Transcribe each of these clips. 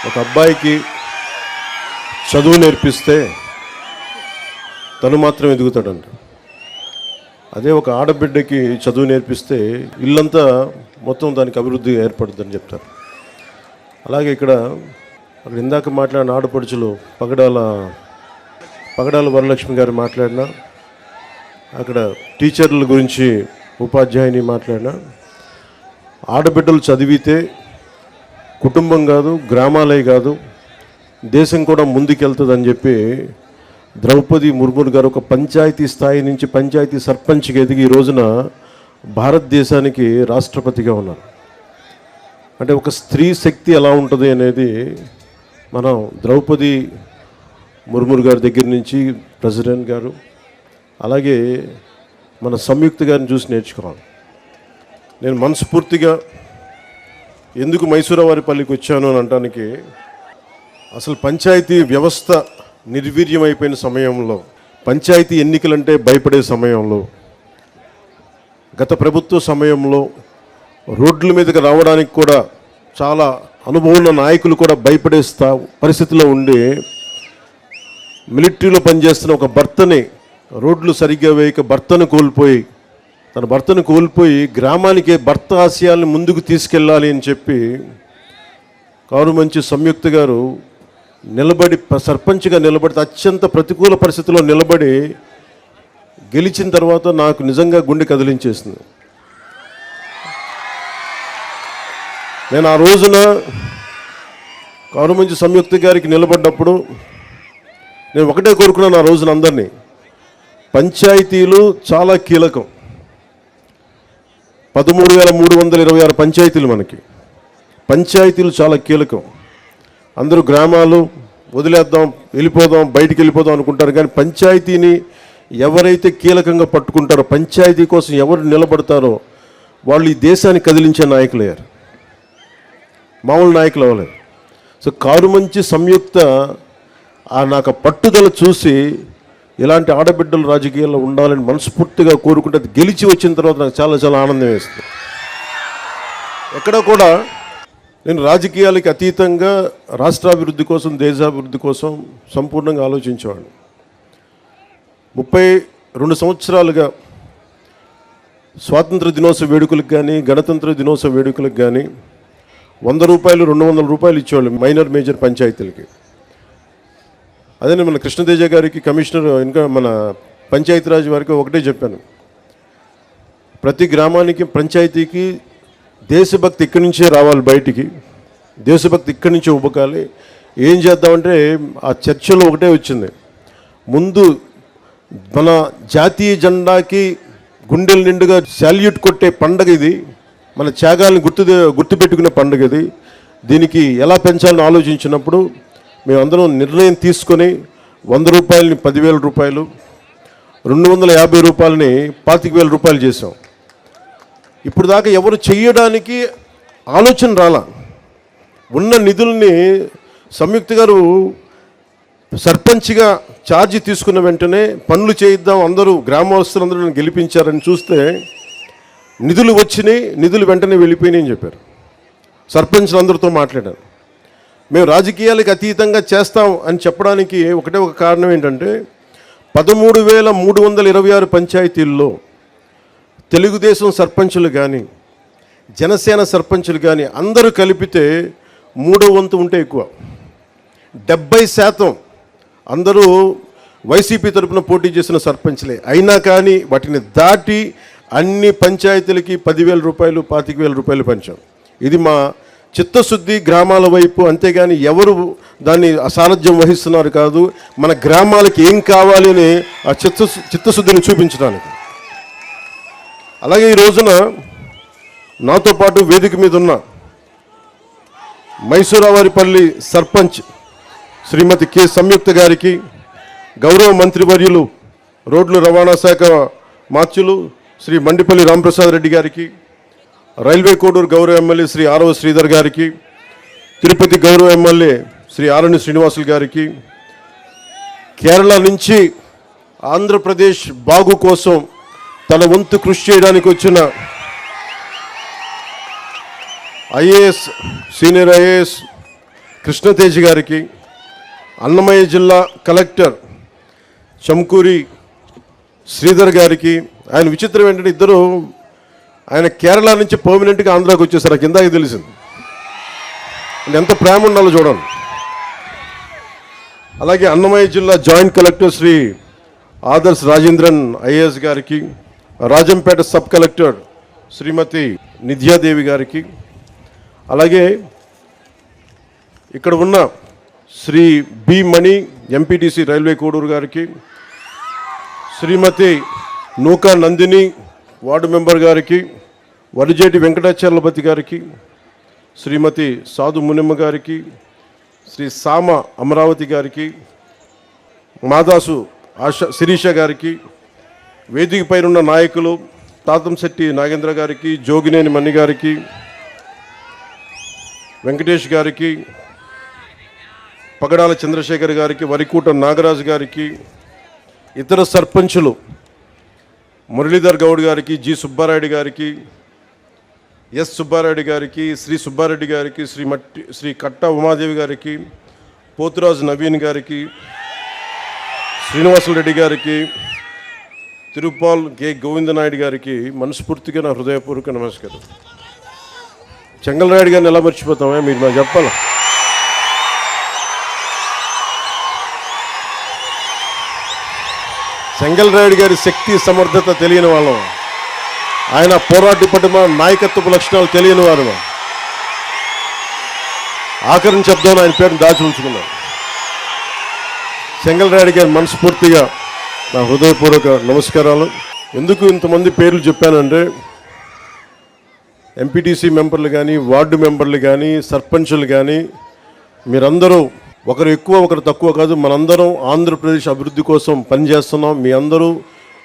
ఒక అబ్బాయికి చదువు నేర్పిస్తే తను మాత్రం ఎదుగుతాడంట. అదే ఒక ఆడబిడ్డకి చదువు నేర్పిస్తే ఇల్లంతా మొత్తం దానికి అభివృద్ధి ఏర్పడుతుందని చెప్తారు. అలాగే ఇక్కడ ఇందాక మాట్లాడిన ఆడపడుచులు పగడాల వరలక్ష్మి గారు మాట్లాడినా, అక్కడ టీచర్ల గురించి ఉపాధ్యాయుని మాట్లాడినా, ఆడబిడ్డలు చదివితే కుటుంబం కాదు, గ్రామాలే కాదు, దేశం కూడా ముందుకెళ్తుందని చెప్పి ద్రౌపది ముర్ము గారు ఒక పంచాయతీ స్థాయి నుంచి పంచాయతీ సర్పంచ్కి ఎదిగి ఈ రోజున భారతదేశానికి రాష్ట్రపతిగా ఉన్నారు. అంటే ఒక స్త్రీ శక్తి ఎలా ఉంటుంది అనేది మనం ద్రౌపది ముర్ము గారి దగ్గర నుంచి ప్రెసిడెంట్ గారు, అలాగే మన సంయుక్త గారిని చూసి నేర్చుకోవాలి. నేను మనస్ఫూర్తిగా ఎందుకు మైసూరావారిపల్లికి వచ్చాను అని అనడానికి, అసలు పంచాయతీ వ్యవస్థ నిర్వీర్యమైపోయిన సమయంలో, పంచాయతీ ఎన్నికలంటే భయపడే సమయంలో, గత ప్రభుత్వ సమయంలో రోడ్ల మీదకి రావడానికి కూడా చాలా అనుభవం ఉన్న నాయకులు కూడా భయపడే పరిస్థితిలో ఉండి మిలిటరీలో పనిచేస్తున్న ఒక భర్తని రోడ్లు సరిగ్గా వేయక తన భర్తను కోల్పోయి గ్రామానికి భర్త ఆశయాల్ని ముందుకు తీసుకెళ్ళాలి అని చెప్పి కారుమంచి సంయుక్త గారు సర్పంచ్గా నిలబడితే అత్యంత ప్రతికూల పరిస్థితుల్లో నిలబడి గెలిచిన తర్వాత నాకు నిజంగా గుండె కదిలించేసింది. నేను ఆ రోజున కారుమంచి సంయుక్త గారికి నిలబడ్డప్పుడు నేను ఒకటే కోరుకున్నాను, ఆ రోజున అందరినీ, పంచాయతీలు చాలా కీలకం. 13,326 పంచాయతీలు మనకి. పంచాయతీలు చాలా కీలకం. అందరూ గ్రామాలు వదిలేద్దాం, బయటికి వెళ్ళిపోదాం అనుకుంటారు, కానీ పంచాయతీని ఎవరైతే కీలకంగా పట్టుకుంటారో, పంచాయతీ కోసం ఎవరు నిలబడతారో వాళ్ళు ఈ దేశాన్ని కదిలించే నాయకులయ్యారు, మామూలు నాయకులు అవ్వలేదు. సో కారుమంచి సంయుక్త నాకు పట్టుదల చూసి ఇలాంటి ఆడబిడ్డలు రాజకీయాల్లో ఉండాలని మనస్ఫూర్తిగా కోరుకుంటే, అది గెలిచి వచ్చిన తర్వాత నాకు చాలా చాలా ఆనందం వేస్తుంది. ఎక్కడ కూడా నేను రాజకీయాలకి అతీతంగా రాష్ట్రాభివృద్ధి కోసం, దేశాభివృద్ధి కోసం సంపూర్ణంగా ఆలోచించేవాడిని. 32 సంవత్సరాలుగా స్వాతంత్ర దినోత్సవ వేడుకలకు కానీ, గణతంత్ర దినోత్సవ వేడుకలకు కానీ 100 రూపాయలు, 200 రూపాయలు ఇచ్చేవాళ్ళు మైనర్ మేజర్ పంచాయతీలకి. అదే మన కృష్ణతేజ గారికి, కమిషనర్, ఇంకా మన పంచాయతీరాజ్ వారికి ఒకటే చెప్పాను, ప్రతి గ్రామానికి, పంచాయతీకి దేశభక్తి ఇక్కడి నుంచే రావాలి, బయటికి దేశభక్తి ఇక్కడి నుంచే ఉబకాలి. ఏం చేద్దామంటే ఆ చర్చలో ఒకటే వచ్చింది, ముందు మన జాతీయ జెండాకి గుండెల నిండుగా శాల్యూట్ కొట్టే పండగ ఇది, మన త్యాగాలను గుర్తుపెట్టుకునే పండుగ ఇది. దీనికి ఎలా పెంచాలని ఆలోచించినప్పుడు మేమందరం నిర్ణయం తీసుకొని 100 రూపాయలని 10,000 రూపాయలు, 250 రూపాయలని 25,000 రూపాయలు చేసాం. ఇప్పుడు దాకా ఎవరు చెయ్యడానికి ఆలోచన రాలా. ఉన్న నిధుల్ని సంయుక్త గారు సర్పంచ్గా ఛార్జీ తీసుకున్న వెంటనే పనులు చేయిద్దాం, అందరూ గ్రామస్తులందరూ గెలిపించారని చూస్తే నిధులు వచ్చినాయి, నిధులు వెంటనే వెళ్ళిపోయినాయి అని చెప్పారు. సర్పంచ్లందరితో మాట్లాడారు. మేము రాజకీయాలకు అతీతంగా చేస్తాం అని చెప్పడానికి ఒకటే ఒక కారణం ఏంటంటే, 13,326 పంచాయతీల్లో తెలుగుదేశం సర్పంచులు కానీ, జనసేన సర్పంచులు కానీ అందరూ కలిపితే 3వ వంతు ఉంటే ఎక్కువ. 70% అందరూ వైసీపీ తరఫున పోటీ చేసిన సర్పంచ్లే. అయినా కానీ వాటిని దాటి అన్ని పంచాయతీలకి 10,000 రూపాయలు, 25,000 రూపాయలు పంచాం. ఇది మా చిత్తశుద్ధి గ్రామాల వైపు, అంతేగాని ఎవరు దాన్ని అసారథ్యం వహిస్తున్నారు కాదు, మన గ్రామాలకి ఏం కావాలి అని ఆ చిత్తశుద్ధిని చూపించడానికి. అలాగే ఈ రోజున నాతో పాటు వేదిక మీద ఉన్న మైసూరావారిపల్లి సర్పంచ్ శ్రీమతి కె సంయుక్త గారికి, గౌరవ మంత్రివర్యులు రోడ్లు రవాణా శాఖ మార్చులు శ్రీ మండిపల్లి రాంప్రసాద్ రెడ్డి గారికి, రైల్వే కోడూరు గౌరవ ఎమ్మెల్యే శ్రీ ఆరవ శ్రీధర్ గారికి, తిరుపతి గౌరవ ఎమ్మెల్యే శ్రీ ఆరణి శ్రీనివాసులు గారికి, కేరళ నుంచి ఆంధ్రప్రదేశ్ బాగు కోసం తన వంతు కృషి చేయడానికి వచ్చిన ఐఏఎస్, సీనియర్ ఐఏఎస్ కృష్ణతేజ్ గారికి, అన్నమయ్య జిల్లా కలెక్టర్ చంకూరి శ్రీధర్ గారికి. ఆయన విచిత్రం ఏంటంటే ఇద్దరు ఆయన కేరళ నుంచి పర్మనెంట్గా ఆంధ్రాకి వచ్చేసారు. కిందకి తెలిసింది ఎంత ప్రేమ ఉండాలో చూడండి. అలాగే అన్నమయ్య జిల్లా joint collector Shri Adarsh Rajendran IAS గారికి, రాజంపేట సబ్ కలెక్టర్ శ్రీమతి నిధ్యాదేవి గారికి, అలాగే ఇక్కడ ఉన్న Shri B Mani MPTC railway Koduru గారికి, శ్రీమతి నూకా నందిని వార్డు మెంబర్ గారికి, వరిజేటి వెంకటాచలపతి గారికి, శ్రీమతి సాధు మునిమ్మ గారికి, శ్రీ సామ అమరావతి గారికి, మాదాసు శిరీష గారికి, వేదిక పైనున్న నాయకులు తాతంశెట్టి నాగేంద్ర గారికి, జోగినేని మణి గారికి, వెంకటేష్ గారికి, పగడాల చంద్రశేఖర్ గారికి, వరికూట నాగరాజు గారికి, ఇతర సర్పంచులు మురళీధర్ గౌడ్ గారికి, జి సుబ్బారెడ్డి గారికి, ఎస్ సుబ్బారెడ్డి గారికి, శ్రీ సుబ్బారెడ్డి గారికి, శ్రీ కట్ట ఉమాదేవి గారికి, పోతురాజు నవీన్ గారికి, శ్రీనివాసులు రెడ్డి గారికి, తిరుపాల్ కె గోవిందనాయుడు గారికి మనస్ఫూర్తిగా నా హృదయపూర్వక నమస్కారం. చెంగల్రాయుడు గారిని ఎలా మర్చిపోతామే, మీరు నాకు చెప్పాలి. చెంగల్రాయుడు గారి శక్తి సమర్థత తెలియని వాళ్ళం, ఆయన పోరాట పటిమ నాయకత్వపు లక్షణాలు తెలియని వారు. ఆఖరిని చెప్దాం ఆయన పేరుని దాచి ఉంచుకున్నాం. చెంగల్రాయుడు గారి మనస్ఫూర్తిగా నా హృదయపూర్వక నమస్కారాలు. ఎందుకు ఇంతమంది పేర్లు చెప్పానంటే ఎంపీటీసీ మెంబర్లు కానీ, వార్డు మెంబర్లు కానీ, సర్పంచులు కానీ, మీరందరూ ఒకరు ఎక్కువ ఒకరు తక్కువ కాదు, మనందరం ఆంధ్రప్రదేశ్ అభివృద్ధి కోసం పనిచేస్తున్నాం. మీ అందరూ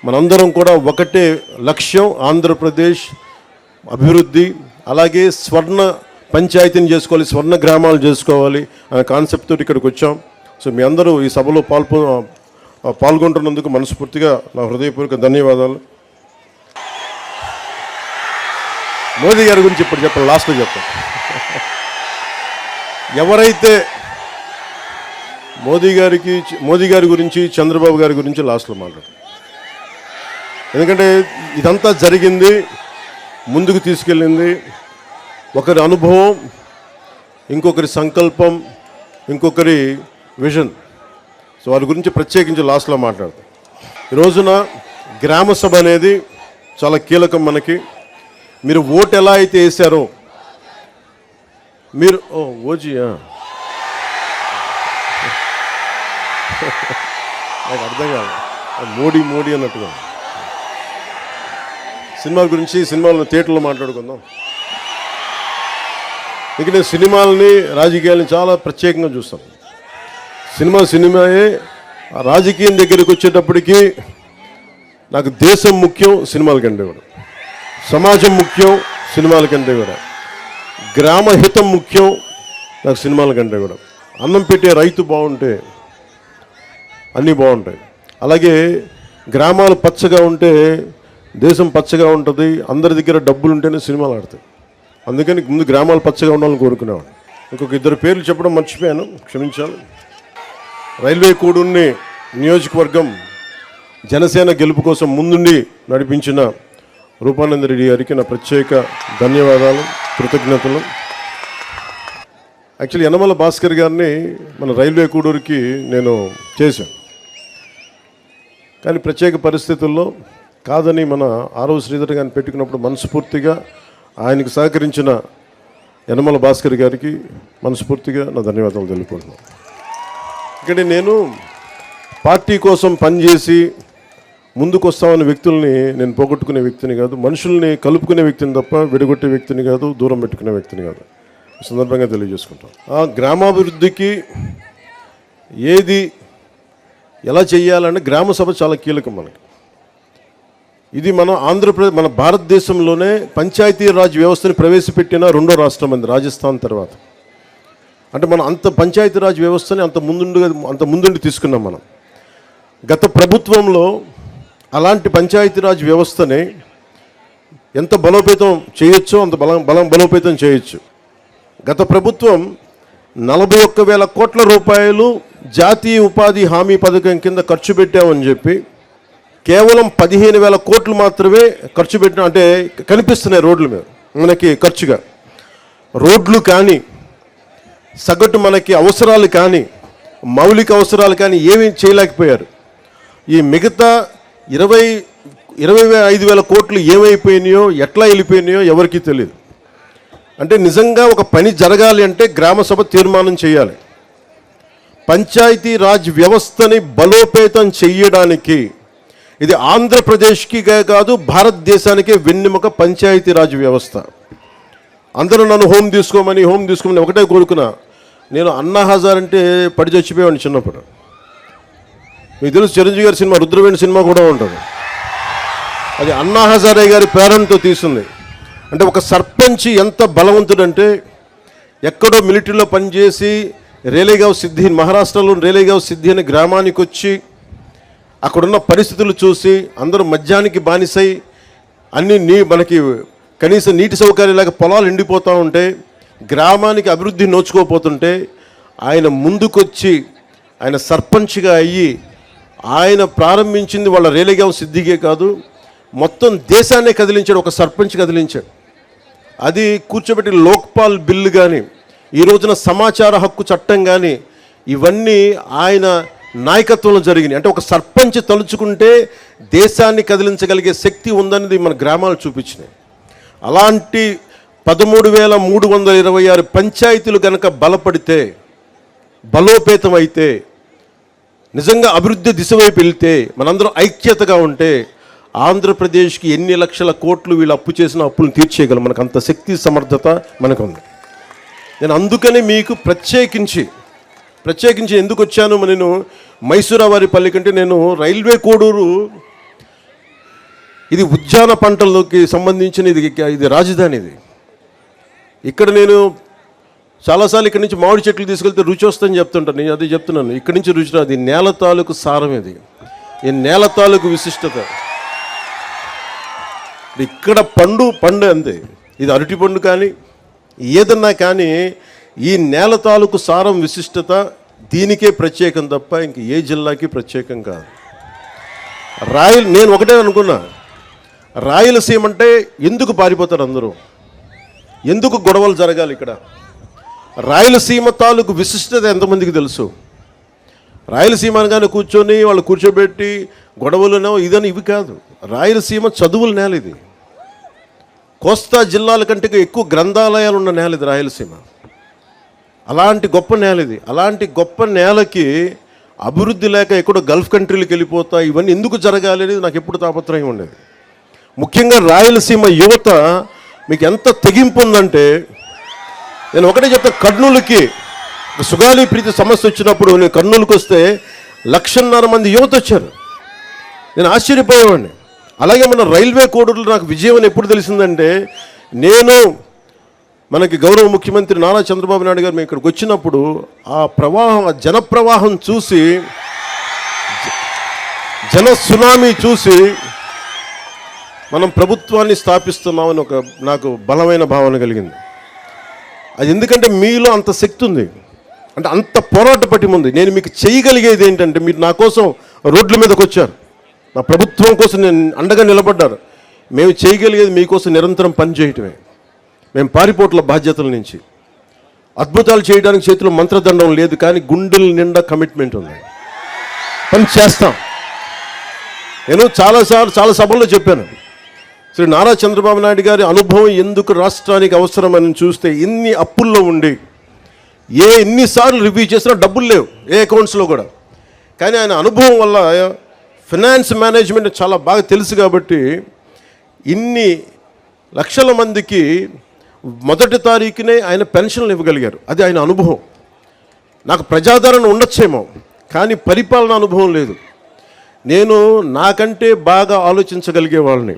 మనందరం కూడా ఒకటే లక్ష్యం, ఆంధ్రప్రదేశ్ అభివృద్ధి. అలాగే స్వర్ణ పంచాయతీని చేసుకోవాలి, స్వర్ణ గ్రామాలు చేసుకోవాలి అనే కాన్సెప్ట్ తోటి ఇక్కడికి వచ్చాం. సో మీ అందరూ ఈ సభలో పాల్గొంటున్నందుకు మనస్ఫూర్తిగా నా హృదయపూర్వక ధన్యవాదాలు. మోదీ గారి గురించి ఇప్పుడు చెప్పండి, లాస్ట్లో చెప్తాను. ఎవరైతే మోదీ గారి గురించి, చంద్రబాబు గారి గురించి లాస్ట్లో మాట్లాడు. ఎందుకంటే ఇదంతా జరిగింది, ముందుకు తీసుకెళ్ళింది ఒకరి అనుభవం, ఇంకొకరి సంకల్పం, ఇంకొకరి విజన్. సో వారి గురించి ప్రత్యేకించి లాస్ట్లో మాట్లాడతాం. ఈ రోజున గ్రామ సభ అనేది చాలా కీలకం మనకి. మీరు ఓటు ఎలా అయితే వేశారో, మీరు ఓజీయా నాకు అర్థం కాదు, మోడీ అన్నట్టుగా. సినిమాల గురించి, సినిమాలను థియేటర్లో మాట్లాడుకుందాం. ఇక నేను సినిమాలని, రాజకీయాలని చాలా ప్రత్యేకంగా చూస్తాను. సినిమాయే. రాజకీయం దగ్గరికి వచ్చేటప్పటికి నాకు దేశం ముఖ్యం సినిమాల కంటే కూడా, సమాజం ముఖ్యం సినిమాల కంటే కూడా, గ్రామ హితం ముఖ్యం నాకు సినిమాల కంటే కూడా. అన్నం పెట్టే రైతు బాగుంటే అన్నీ బాగుంటాయి. అలాగే గ్రామాలు పచ్చగా ఉంటే దేశం పచ్చగా ఉంటుంది. అందరి దగ్గర డబ్బులు ఉంటేనే సినిమాలు ఆడతాయి. అందుకని ముందు గ్రామాలు పచ్చగా ఉండాలని కోరుకునేవాడు. ఇంకొక ఇద్దరు పేర్లు చెప్పడం మర్చిపోయాను, క్షమించాలి. రైల్వే కోడూరుని నియోజకవర్గం జనసేన గెలుపు కోసం ముందుండి నడిపించిన రూపానంద రెడ్డి గారికి నా ప్రత్యేక ధన్యవాదాలు, కృతజ్ఞతలు. యాక్చువల్లీ యనమల భాస్కర్ గారిని మన రైల్వే కోడూరుకి నేను చేశాను, కానీ ప్రత్యేక పరిస్థితుల్లో కాదని మన ఆరవ శ్రీధర్ గారిని పెట్టుకున్నప్పుడు మనస్ఫూర్తిగా ఆయనకు సహకరించిన యనమల భాస్కర్ గారికి మనస్ఫూర్తిగా నా ధన్యవాదాలు తెలుపుకుంటున్నాను. ఇక్కడ నేను పార్టీ కోసం పనిచేసి ముందుకు వస్తామన్న వ్యక్తుల్ని నేను పోగొట్టుకునే వ్యక్తిని కాదు, మనుషుల్ని కలుపుకునే వ్యక్తిని తప్ప విడగొట్టే వ్యక్తిని కాదు, దూరం పెట్టుకునే వ్యక్తిని కాదు. ఈ సందర్భంగా తెలియజేసుకుంటాం. ఆ గ్రామాభివృద్ధికి ఏది ఎలా చేయాలంటే గ్రామ సభ చాలా కీలకం మనకి. ఇది మన ఆంధ్రప్రదేశ్, మన భారతదేశంలోనే పంచాయతీరాజ్ వ్యవస్థని ప్రవేశపెట్టిన రెండో రాష్ట్రం అంది, రాజస్థాన్ తర్వాత. అంటే మనం అంత పంచాయతీరాజ్ వ్యవస్థని అంత ముందుండి తీసుకున్నాం మనం. గత ప్రభుత్వంలో అలాంటి పంచాయతీరాజ్ వ్యవస్థని ఎంత బలోపేతం చేయొచ్చో అంత బలోపేతం చేయొచ్చు. గత ప్రభుత్వం 41,000 కోట్ల రూపాయలు జాతీయ ఉపాధి హామీ పథకం కింద ఖర్చు పెట్టామని చెప్పి కేవలం 15,000 కోట్లు మాత్రమే ఖర్చు పెట్టిన, అంటే కనిపిస్తున్నాయి రోడ్ల మీద మనకి ఖర్చుగా. రోడ్లు కానీ, సగటు మనకి అవసరాలు కానీ, మౌలిక అవసరాలు కానీ ఏమీ చేయలేకపోయారు. ఈ మిగతా 25,000 కోట్లు ఏమైపోయినాయో, ఎట్లా వెళ్ళిపోయినాయో ఎవరికీ తెలియదు. అంటే నిజంగా ఒక పని జరగాలి అంటే గ్రామ సభ తీర్మానం చేయాలి. పంచాయతీ రాజ్ వ్యవస్థని బలోపేతం చెయ్యడానికి ఇది ఆంధ్రప్రదేశ్కి కాదు, భారతదేశానికే వెన్నెముక పంచాయతీ రాజ్ వ్యవస్థ. అందరూ నన్ను హోమ్ తీసుకోమని ఒకటే కోరుకున్నా. నేను అన్నా హజార్ అంటే పడి చచ్చిపోయాను చిన్నప్పుడు. మీకు తెలుసు, చిరంజీవి గారి సినిమా రుద్రవేణి సినిమా కూడా ఉంటుంది. అది అన్నా హజారే గారి ప్రేరణతో తీసింది. అంటే ఒక సర్పంచ్ ఎంత బలవంతుడంటే, ఎక్కడో మిలిటరీలో పనిచేసి రేలేగావ్ సిద్ధి, మహారాష్ట్రలో రేలేగావ్ సిద్ధి అనే గ్రామానికి వచ్చి అక్కడున్న పరిస్థితులు చూసి అందరూ మద్యానికి బానిసై అన్ని మనకి కనీసం నీటి సౌకర్యం లేక పొలాలు ఎండిపోతూ ఉంటే, గ్రామానికి అభివృద్ధి నోచుకోపోతుంటే ఆయన ముందుకొచ్చి ఆయన సర్పంచ్గా అయ్యి ఆయన ప్రారంభించింది వాళ్ళ రేలేగావ్ సిద్ధిగే కాదు, మొత్తం దేశాన్నే కదిలించాడు. ఒక సర్పంచ్ కదిలించాడు. అది కూర్చోబెట్టి లోక్పాల్ బిల్లు కానీ, ఈ రోజున సమాచార హక్కు చట్టం కానీ, ఇవన్నీ ఆయన నాయకత్వంలో జరిగినాయి. అంటే ఒక సర్పంచ్ తలుచుకుంటే దేశాన్ని కదిలించగలిగే శక్తి ఉందన్నది మన గ్రామాలు చూపించినాయి. అలాంటి 13,326 పంచాయతీలు కనుక బలోపేతం అయితే, నిజంగా అభివృద్ధి దిశ వైపు వెళ్తే, మనందరం ఐక్యతగా ఉంటే ఆంధ్రప్రదేశ్కి ఎన్ని లక్షల కోట్లు వీళ్ళు అప్పు చేసిన అప్పులను తీర్చేయగలం. మనకు అంత శక్తి సమర్థత మనకు ఉంది. నేను అందుకని మీకు ప్రత్యేకించి ఎందుకు వచ్చాను, నేను మైసూరావారిపల్లి కంటే నేను రైల్వే కోడూరు, ఇది ఉద్యాన పంటలకి సంబంధించిన ఇది రాజధాని. ఇక్కడ నేను చాలాసార్లు ఇక్కడి నుంచి మామిడి చెట్లు తీసుకెళ్తే రుచి వస్తుందని చెప్తుంటాను. నేను అదే చెప్తున్నాను, ఇక్కడి నుంచి రుచి రాదు. ఈ నేల తాలూకు సారం ఇది, ఈ నేల తాలూకు విశిష్టత. ఇక్కడ పండు అంతే. ఇది అరటి పండు కానీ ఏదన్నా కానీ ఈ నేల తాలూకు సారం విశిష్టత దీనికే ప్రత్యేకం తప్ప ఇంక ఏ జిల్లాకి ప్రత్యేకం కాదు. నేను ఒకటే అనుకున్నా, రాయలసీమ అంటే ఎందుకు పారిపోతారు అందరూ, ఎందుకు గొడవలు జరగాలి ఇక్కడ? రాయలసీమ తాలూకు విశిష్టత ఎంతమందికి తెలుసు? రాయలసీమ అనగానే కూర్చొని వాళ్ళు కూర్చోబెట్టి గొడవలునో ఇవి కాదు. రాయలసీమ చదువుల నేల ఇది. కోస్తా జిల్లాల కంటే ఎక్కువ గ్రంథాలయాలు ఉన్న నేల ఇది రాయలసీమ. అలాంటి గొప్ప నేల ఇది. అలాంటి గొప్ప నేలకి అభివృద్ధి లేక ఎక్కడో గల్ఫ్ కంట్రీలకు వెళ్ళిపోతా ఇవన్నీ ఎందుకు జరగాలి అనేది నాకు ఎప్పుడు తాపత్రయం ఉండేది. ముఖ్యంగా రాయలసీమ యువత మీకు ఎంత తెగింపు ఉందంటే, నేను ఒకటే చెప్తాను, కర్నూలుకి సుగాలి ప్రీతి సమస్య వచ్చినప్పుడు నేను కర్నూలుకి వస్తే 1,50,000 మంది యువత వచ్చారు. నేను ఆశ్చర్యపోయేవాడిని. అలాగే మన రైల్వే కోడూరులో నాకు విజయం అని ఎప్పుడు తెలిసిందంటే, నేను మనకి గౌరవ ముఖ్యమంత్రి నారా చంద్రబాబు నాయుడు గారు మేము ఇక్కడికి వచ్చినప్పుడు ఆ ప్రవాహం, ఆ జనప్రవాహం చూసి, జన సునామీ చూసి మనం ప్రభుత్వాన్ని స్థాపిస్తున్నామని నాకు బలమైన భావన కలిగింది. అది ఎందుకంటే మీలో అంత శక్తి ఉంది, అంటే అంత పోరాట పటిమ ఉంది. నేను మీకు చేయగలిగేది ఏంటంటే, మీరు నా కోసం రోడ్ల మీదకి వచ్చారు, నా ప్రభుత్వం కోసం నేను అండగా నిలబడ్డారు. మేము చేయగలిగేది మీకోసం నిరంతరం పనిచేయటమే. మేము పారిపోట్ల బాధ్యతల నుంచి అద్భుతాలు చేయడానికి చేతిలో మంత్రదండం లేదు, కానీ గుండెల నిండా కమిట్మెంట్ ఉంది. పని చేస్తాం. నేను చాలా సభల్లో చెప్పాను, శ్రీ నారా చంద్రబాబు నాయుడు గారి అనుభవం ఎందుకు రాష్ట్రానికి అవసరమని చూస్తే, ఇన్ని అప్పుల్లో ఉండి ఎన్నిసార్లు రివ్యూ చేసినా డబ్బులు లేవు ఏ అకౌంట్స్లో కూడా. కానీ ఆయన అనుభవం వల్ల ఫినాన్స్ మేనేజ్మెంట్ చాలా బాగా తెలుసు కాబట్టి ఇన్ని లక్షల మందికి మొదటి తారీఖునే ఆయన పెన్షన్లు ఇవ్వగలిగారు. అది ఆయన అనుభవం. నాకు ప్రజాదరణ ఉండొచ్చేమో, కానీ పరిపాలన అనుభవం లేదు. నేను నాకంటే బాగా ఆలోచించగలిగే వాళ్ళని,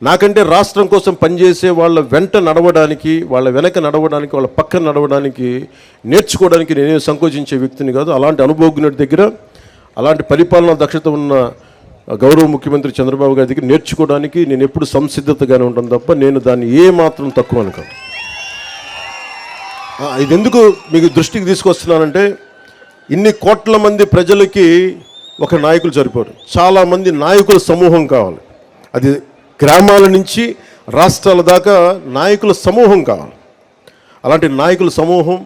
నాకంటే రాష్ట్రం కోసం పనిచేసే వాళ్ళ వెంట నడవడానికి, వాళ్ళ వెనక నడవడానికి, వాళ్ళ పక్కన నడవడానికి, నేర్చుకోవడానికి నేనే సంకోచించే వ్యక్తిని కాదు. అలాంటి అనుభవజ్ఞుడి దగ్గర, అలాంటి పరిపాలనా దక్షత ఉన్న గౌరవ ముఖ్యమంత్రి చంద్రబాబు గారి దగ్గర నేర్చుకోవడానికి నేను ఎప్పుడు సంసిద్ధతగానే ఉంటాను తప్ప నేను దాన్ని ఏమాత్రం తక్కువ అనుకోను. ఇది ఎందుకు మీకు దృష్టికి తీసుకొస్తున్నానంటే, ఇన్ని కోట్ల మంది ప్రజలకి ఒక నాయకులు సరిపోరు. చాలామంది నాయకుల సమూహం కావాలి. అది గ్రామాల నుంచి రాష్ట్రాల దాకా నాయకుల సమూహం కావాలి. అలాంటి నాయకుల సమూహం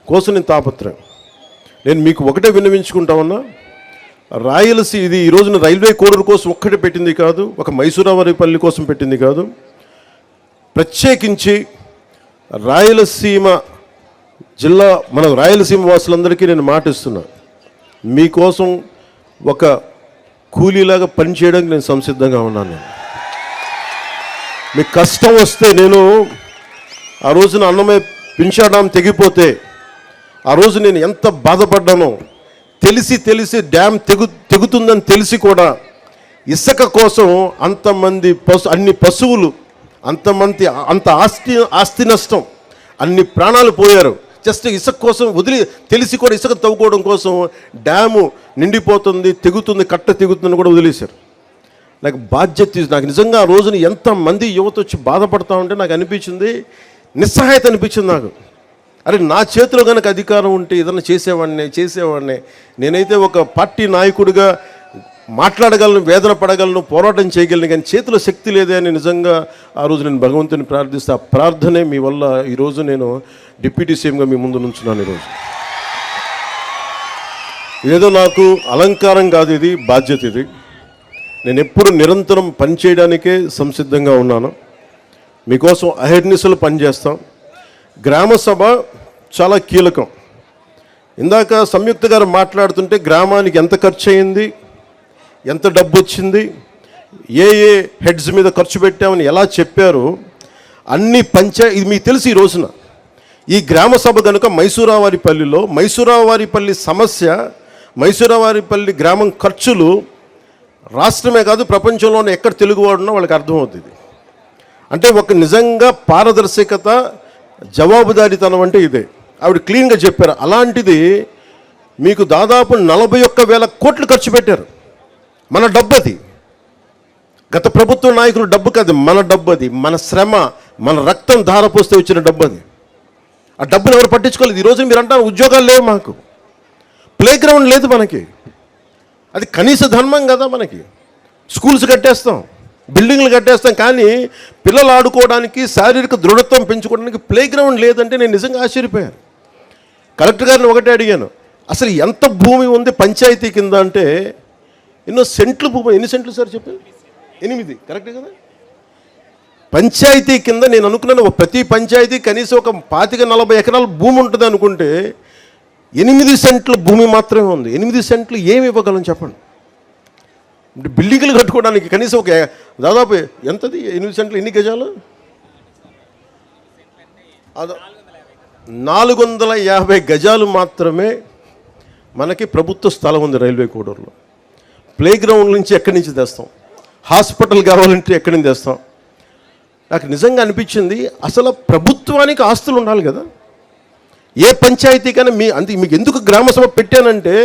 కోసం నేను తాపత్రయం. నేను మీకు ఒకటే విన్నవించుకుంటామన్నా, రాయలసీమ ఇది ఈ రోజున రైల్వే కోడూరు కోసం ఒక్కటే పెట్టింది కాదు, ఒక మైసూరావారిపల్లి కోసం పెట్టింది కాదు. ప్రత్యేకించి రాయలసీమ జిల్లా, మన రాయలసీమ వాసులందరికీ నేను మాటిస్తున్నా, మీకోసం ఒక కూలీలాగా పనిచేయడానికి నేను సంసిద్ధంగా ఉన్నాను. మీకు కష్టం వస్తే, నేను ఆ రోజున అన్నమయ్య పింఛా డ్యామ్ తెగిపోతే ఆ రోజు నేను ఎంత బాధపడ్డానో, తెలిసి డ్యామ్ తెగుతుందని తెలిసి కూడా ఇసుక కోసం అంతమంది అన్ని పశువులు, అంత ఆస్తి నష్టం, అన్ని ప్రాణాలు పోయారు జస్ట్ ఇసుక కోసం. తెలిసి కూడా ఇసుక తవ్వుకోవడం కోసం డ్యాము నిండిపోతుంది, తెగుతుంది, కట్ట తెగుతుందని కూడా వదిలేశారు. నాకు బాధ్యత, నాకు నిజంగా ఆ రోజున ఎంతమంది యువత వచ్చి బాధపడతా ఉంటే నాకు అనిపించింది, నిస్సహాయత అనిపించింది నాకు. అరే, నా చేతిలో కనుక అధికారం ఉంటే ఏదైనా చేసేవాడిని. నేనైతే ఒక పార్టీ నాయకుడిగా మాట్లాడగలను, వేదన పడగలను, పోరాటం చేయగలను, కానీ చేతిలో శక్తి లేదే అని నిజంగా ఆ రోజు నేను భగవంతుని ప్రార్థిస్తే, ఆ ప్రార్థనే మీ వల్ల ఈరోజు నేను డిప్యూటీ సీఎంగా మీ ముందు నుంచున్నాను. ఈరోజు ఇదేదో నాకు అలంకారం కాదు, ఇది బాధ్యత. ఇది నేను ఎప్పుడు నిరంతరం పనిచేయడానికే సంసిద్ధంగా ఉన్నాను. మీకోసం అహర్నిశలు పనిచేస్తాం. గ్రామ సభ చాలా కీలకం. ఇందాక సంయుక్త గారు మాట్లాడుతుంటే గ్రామానికి ఎంత ఖర్చు అయింది, ఎంత డబ్బు వచ్చింది, ఏ హెడ్స్ మీద ఖర్చు పెట్టామని ఎలా చెప్పారు, అన్ని ఇది మీకు తెలిసి ఈ రోజున ఈ గ్రామ సభ కనుక మైసూరావారిపల్లి సమస్య, మైసూరావారిపల్లి గ్రామం ఖర్చులు రాష్ట్రమే కాదు ప్రపంచంలోనే ఎక్కడ తెలుగువాడున్నా వాళ్ళకి అర్థమవుతుంది. అంటే ఒక నిజంగా పారదర్శకత, జవాబుదారీతనం అంటే ఇదే. ఆవిడ క్లీన్గా చెప్పారు. అలాంటిది మీకు దాదాపు 41,000 కోట్లు ఖర్చు పెట్టారు. మన డబ్బు అది, గత ప్రభుత్వ నాయకుల డబ్బు కాదు, మన డబ్బు అది, మన శ్రమ, మన రక్తం ధారపోస్తే వచ్చిన డబ్బు అది. ఆ డబ్బును ఎవరు పట్టించుకోలేదు. ఈరోజు మీరు అంటారు ఉద్యోగాలు లేవు, మాకు ప్లే గ్రౌండ్ లేదు, మనకి అది కనీస ధర్మం కదా. మనకి స్కూల్స్ కట్టేస్తాం, బిల్డింగ్లు కట్టేస్తాం, కానీ పిల్లలు ఆడుకోవడానికి, శారీరక దృఢత్వం పెంచుకోవడానికి ప్లే గ్రౌండ్ లేదంటే నేను నిజంగా ఆశ్చర్యపోయాను. కలెక్టర్ గారిని ఒకటే అడిగాను, అసలు ఎంత భూమి ఉంది పంచాయతీ కింద అంటే, ఎన్నో సెంట్లు భూమి. ఎన్ని సెంట్లు సార్ చెప్పారు? 8, కరెక్ట్ కదా. పంచాయతీ కింద నేను అనుకున్నాను ప్రతి పంచాయతీ కనీసం ఒక 25-40 ఎకరాల భూమి ఉంటుంది అనుకుంటే 8 సెంట్ల భూమి మాత్రమే ఉంది. 8 సెంట్లు ఏమి ఇవ్వగలం చెప్పండి. బిల్డింగ్లు కట్టుకోవడానికి కనీసం ఒక దాదాపు ఎంతది 8 సెంట్లు ఎన్ని గజాలు? 450 గజాలు మాత్రమే మనకి ప్రభుత్వ స్థలం ఉంది రైల్వే కోడూరులో. ప్లే గ్రౌండ్ నుంచి ఎక్కడి నుంచి తెస్తాం? హాస్పిటల్ కావాలంటే ఎక్కడి నుంచి తెస్తాం? నాకు నిజంగా అనిపించింది, అసలు ప్రభుత్వానికి ఆస్తులు ఉండాలి కదా. ఏ పంచాయతీకైనా మీకు ఎందుకు గ్రామసభ పెట్టానంటే,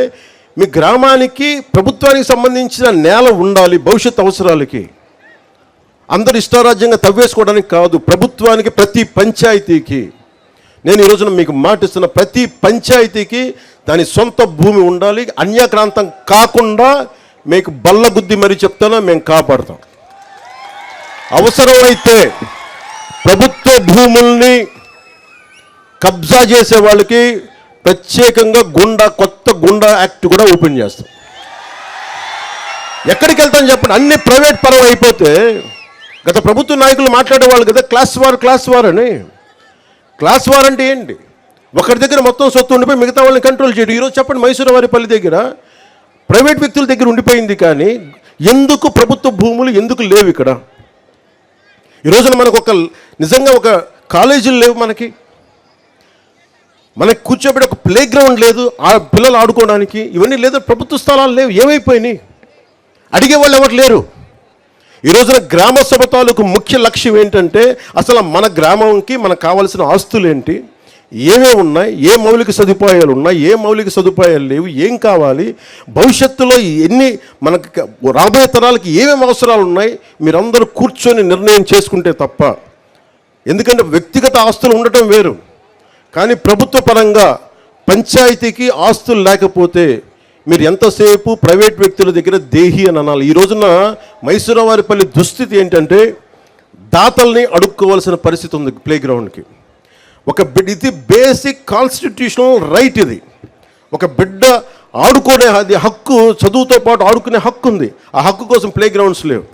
మీ గ్రామానికి ప్రభుత్వానికి సంబంధించిన నేల ఉండాలి భవిష్యత్ అవసరాలకి. అందరు ఇష్టారాజ్యంగా తవ్వేసుకోవడానికి కాదు, ప్రభుత్వానికి ప్రతి పంచాయతీకి. నేను ఈ రోజున మీకు మాటిస్తున్న, ప్రతి పంచాయతీకి దాని సొంత భూమి ఉండాలి. అన్యాక్రాంతం కాకుండా మీకు బల్లగుద్ది మరీ చెప్తానో మేము కాపాడుతాం. అవసరమైతే ప్రభుత్వ భూముల్ని కబ్జా చేసే వాళ్ళకి ప్రత్యేకంగా కొత్త గుండా యాక్ట్ కూడా ఓపెన్ చేస్తాం. ఎక్కడికి వెళ్తాను చెప్పండి? అన్ని ప్రైవేట్ పరం అయిపోతే, గత ప్రభుత్వ నాయకులు మాట్లాడేవాళ్ళు కదా క్లాస్ వార్ అని. క్లాస్ వార్ అంటే ఏంటి? ఒకరి దగ్గర మొత్తం సొత్తు ఉండిపోయి మిగతా వాళ్ళని కంట్రోల్ చేయడం. ఈరోజు చెప్పండి, మైసూరావారిపల్లి దగ్గర ప్రైవేట్ వ్యక్తుల దగ్గర ఉండిపోయింది, కానీ ఎందుకు ప్రభుత్వ భూములు ఎందుకు లేవు ఇక్కడ? ఈ రోజున మనకు నిజంగా ఒక కాలేజీలు లేవు, మనకి కూర్చోబెట్టి ఒక ప్లే గ్రౌండ్ లేదు, పిల్లలు ఆడుకోవడానికి ఇవన్నీ లేదు, ప్రభుత్వ స్థలాలు లేవు. ఏమైపోయినాయి? అడిగే వాళ్ళు ఎవరు లేరు. ఈ రోజున గ్రామ సభ తాలూకు ముఖ్య లక్ష్యం ఏంటంటే, అసలు మన గ్రామంకి మనకు కావాల్సిన ఆస్తులు ఏంటి, ఏమేమి ఉన్నాయి, ఏ మౌలిక సదుపాయాలు ఉన్నాయి, ఏ మౌలిక సదుపాయాలు లేవు, ఏం కావాలి, భవిష్యత్తులో మనకు రాబోయే తరాలకి ఏమేమి అవసరాలు ఉన్నాయి, మీరందరూ కూర్చొని నిర్ణయం చేసుకుంటే తప్ప. ఎందుకంటే వ్యక్తిగత ఆస్తులు ఉండటం వేరు, కానీ ప్రభుత్వ పరంగా పంచాయతీకి ఆస్తులు లేకపోతే మీరు ఎంతసేపు ప్రైవేట్ వ్యక్తుల దగ్గర దేహి అని అనాలి. ఈ రోజున మైసూరావారిపల్లి దుస్థితి ఏంటంటే దాతల్ని అడుక్కోవాల్సిన పరిస్థితి ఉంది ప్లే గ్రౌండ్కి. ఇది బేసిక్ కాన్స్టిట్యూషనల్ రైట్. ఇది ఒక బిడ్డ ఆడుకునే అది హక్కు, చదువుతో పాటు ఆడుకునే హక్కు ఉంది. ఆ హక్కు కోసం ప్లే గ్రౌండ్స్ లేవు.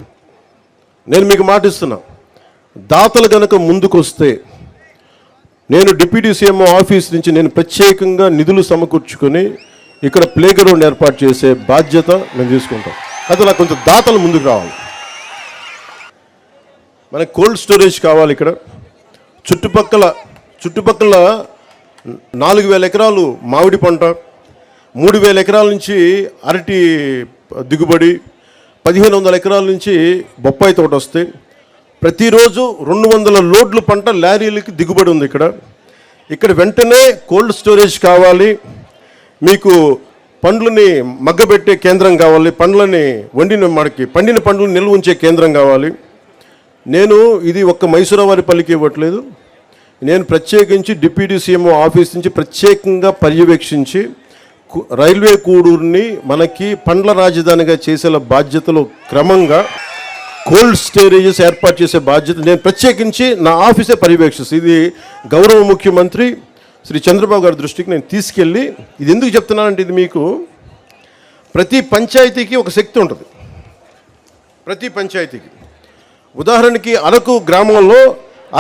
నేను మీకు మాటిస్తున్నా, దాతలు కనుక ముందుకు వస్తే నేను డిప్యూటీ సీఎం ఆఫీస్ నుంచి నేను ప్రత్యేకంగా నిధులు సమకూర్చుకొని ఇక్కడ ప్లే గ్రౌండ్ ఏర్పాటు చేసే బాధ్యత మేము తీసుకుంటాం. అది నాకు కొంచెం దాతలు ముందుకు రావాలి. మనకి కోల్డ్ స్టోరేజ్ కావాలి. ఇక్కడ చుట్టుపక్కల 4,000 ఎకరాలు మామిడి పంట, 3,000 ఎకరాల నుంచి అరటి దిగుబడి, 1,500 ఎకరాల నుంచి బొప్పాయి తోట వస్తాయి. ప్రతిరోజు 200 లోడ్లు పంట లారీలకి దిగుబడి ఉంది. ఇక్కడ వెంటనే కోల్డ్ స్టోరేజ్ కావాలి. మీకు పండ్లని మగ్గబెట్టే కేంద్రం కావాలి. పండ్లని పండిన పండ్లను నిల్వ ఉంచే కేంద్రం కావాలి. నేను ఇది ఒక్క మైసూరావారిపల్లికి ఇవ్వట్లేదు. నేను ప్రత్యేకించి డిప్యూటీ సీఎం ఆఫీస్ నుంచి ప్రత్యేకంగా పర్యవేక్షించి రైల్వే కూడూరుని మనకి పండ్ల రాజధానిగా చేసే బాధ్యతలో క్రమంగా కోల్డ్ స్టోరేజెస్ ఏర్పాటు చేసే బాధ్యత నేను ప్రత్యేకించి నా ఆఫీసే పర్యవేక్షిస్తాను. ఇది గౌరవ ముఖ్యమంత్రి శ్రీ చంద్రబాబు గారి దృష్టికి నేను తీసుకెళ్ళి, ఇది ఎందుకు చెప్తున్నానంటే, ఇది మీకు ప్రతి పంచాయతీకి ఒక శక్తి ఉంటుంది. ప్రతి పంచాయతీకి ఉదాహరణకి అరకు గ్రామంలో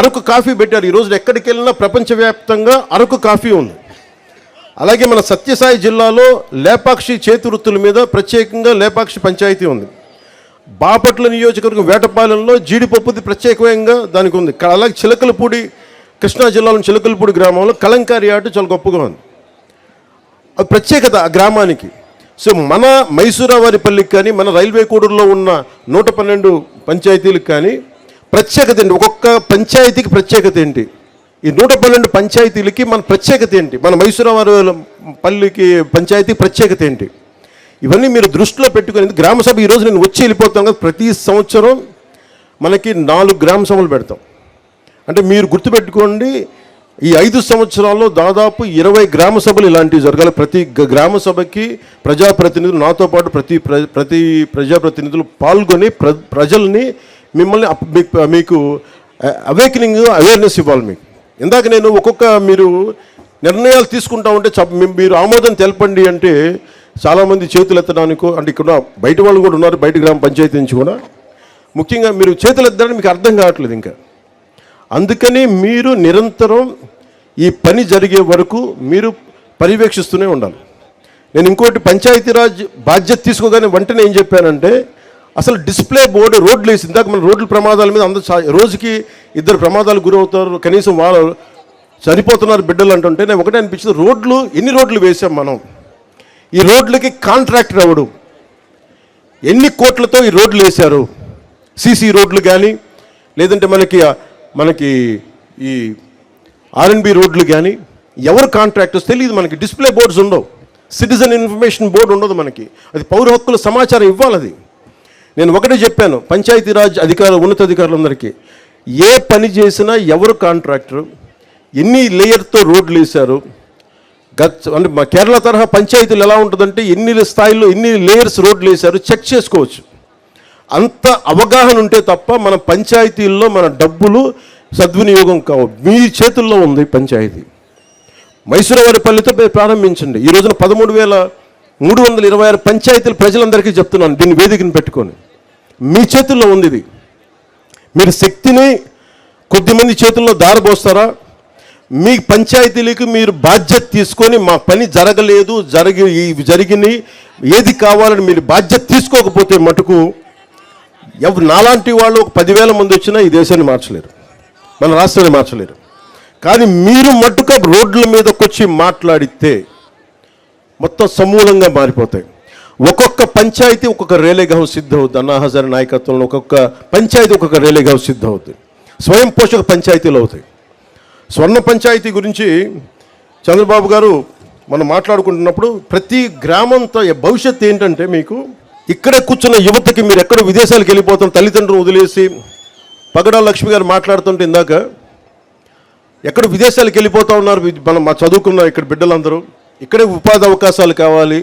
అరకు కాఫీ పెట్టారు. ఈరోజు ఎక్కడికి వెళ్ళినా ప్రపంచవ్యాప్తంగా అరకు కాఫీ ఉంది. అలాగే మన సత్యసాయి జిల్లాలో లేపాక్షి చేతి వృత్తుల మీద ప్రత్యేకంగా లేపాక్షి పంచాయతీ ఉంది. బాపట్ల నియోజకవర్గం వేటపాలెంలో జీడిపప్పుది ప్రత్యేకంగా దానికి ఉంది. అలాగే చిలకలపూడి, కృష్ణా జిల్లాలోని చిలకలపూడి గ్రామంలో కలంకారీ ఆట చాలా గొప్పగా ఉంది. అది ప్రత్యేకత ఆ గ్రామానికి. సో మన మైసూరావారిపల్లికి కానీ మన రైల్వే కూడూరులో ఉన్న 112 పంచాయతీలకు కానీ ప్రత్యేకత ఏంటి? ఒక్కొక్క పంచాయతీకి ప్రత్యేకత ఏంటి? ఈ 112 పంచాయతీలకి మన ప్రత్యేకత ఏంటి? మన మైసూరావారిపల్లికి పంచాయతీ ప్రత్యేకత ఏంటి? ఇవన్నీ మీరు దృష్టిలో పెట్టుకుని గ్రామసభ ఈరోజు నేను వచ్చి వెళ్ళిపోతాను కదా. ప్రతి సంవత్సరం మనకి 4 గ్రామ సభలు పెడతాం. అంటే మీరు గుర్తుపెట్టుకోండి, ఈ 5 సంవత్సరాల్లో దాదాపు 20 గ్రామ సభలు ఇలాంటివి జరగాలి. ప్రతి గ్రామ సభకి ప్రజాప్రతినిధులు, నాతో పాటు ప్రతి ప్రజాప్రతినిధులు పాల్గొని ప్రజల్ని మిమ్మల్ని మీకు అవేర్నెస్ ఇవ్వాలి. మీకు ఇందాక నేను మీరు నిర్ణయాలు తీసుకుంటా ఉంటే మీరు ఆమోదం తెలపండి అంటే చాలామంది చేతులు ఎత్తడానికో, అంటే ఇక్కడ బయట వాళ్ళు కూడా ఉన్నారు, బయట గ్రామ పంచాయతీ నుంచి కూడా. ముఖ్యంగా మీరు చేతులు ఎత్తడానికి మీకు అర్థం కావట్లేదు ఇంకా. అందుకని మీరు నిరంతరం ఈ పని జరిగే వరకు మీరు పర్యవేక్షిస్తూనే ఉండాలి. నేను ఇంకోటి, పంచాయతీరాజ్ బాధ్యత తీసుకోగానే వెంటనే ఏం చెప్పానంటే, అసలు డిస్ప్లే బోర్డు రోడ్లు వేసి, ఇందాక మన రోడ్ల ప్రమాదాల మీద అందరూ రోజుకి 2 ప్రమాదాలు గురవుతారు, కనీసం వాళ్ళు చనిపోతున్నారు బిడ్డలు అంటుంటే నేను ఒకటే అనిపించింది, ఎన్ని రోడ్లు వేసాం మనం? ఈ రోడ్లకి కాంట్రాక్టర్ ఎవడు? ఎన్ని కోట్లతో ఈ రోడ్లు వేశారు? సీసీ రోడ్లు కానీ, లేదంటే మనకి ఈ R&B రోడ్లు కానీ ఎవరు కాంట్రాక్టర్స్ తెలియదు మనకి. డిస్ప్లే బోర్డ్స్ ఉండవు, సిటిజన్ ఇన్ఫర్మేషన్ బోర్డు ఉండదు మనకి. అది పౌర హక్కుల సమాచారం ఇవ్వాలి. అది నేను ఒకటే చెప్పాను పంచాయతీరాజ్ ఉన్నతాధికారులందరికీ, ఏ పని చేసినా ఎవరు కాంట్రాక్టరు, ఎన్ని లేయర్తో రోడ్లు వేశారు, అంటే మా కేరళ తరహా పంచాయతీలు ఎలా ఉంటుందంటే ఎన్ని స్థాయిలో ఎన్ని లేయర్స్ రోడ్లు వేశారు చెక్ చేసుకోవచ్చు. అంత అవగాహన ఉంటే తప్ప మన పంచాయతీల్లో మన డబ్బులు సద్వినియోగం కావు. మీ చేతుల్లో ఉంది పంచాయతీ. మైసూరావారిపల్లితో ప్రారంభించండి. ఈ రోజున 13,326 పంచాయతీలు ప్రజలందరికీ చెప్తున్నాను, దీన్ని వేదికను పెట్టుకొని. మీ చేతుల్లో ఉంది ఇది. మీరు శక్తిని కొద్దిమంది చేతుల్లో దారబోస్తారా? మీ పంచాయతీలకు మీరు బాధ్యత తీసుకొని మా పని జరగలేదు, జరిగినాయి, ఏది కావాలని మీరు బాధ్యత తీసుకోకపోతే మటుకు నాలాంటి వాళ్ళు ఒక 10,000 మంది వచ్చినా ఈ దేశాన్ని మార్చలేరు, మన రాష్ట్రాన్ని మార్చలేరు. కానీ మీరు మట్టుక రోడ్ల మీదకి వచ్చి మాట్లాడితే మొత్తం సమూలంగా మారిపోతాయి. ఒక్కొక్క పంచాయతీ ఒక్కొక్క రేలేగావ్ సిద్ధవుద్ది. అన్నా హజారే నాయకత్వంలో ఒక్కొక్క పంచాయతీ ఒక్కొక్క రేలేగావ్ సిద్ధవుద్ది. స్వయం పోషక పంచాయతీలు అవుతాయి. స్వర్ణ పంచాయతీ గురించి చంద్రబాబు గారు మనం మాట్లాడుకుంటున్నప్పుడు ప్రతి గ్రామంతో భవిష్యత్తు ఏంటంటే, మీకు ఇక్కడే కూర్చున్న యువతకి మీరు ఎక్కడ విదేశాలకు వెళ్ళిపోతాం తల్లిదండ్రులు వదిలేసి, పగడాల లక్ష్మి గారు మాట్లాడుతుంటే ఇందాక ఎక్కడ విదేశాలకు వెళ్ళిపోతూ ఉన్నారు మా చదువుకున్న ఇక్కడ బిడ్డలందరూ. ఇక్కడే ఉపాధి అవకాశాలు కావాలి.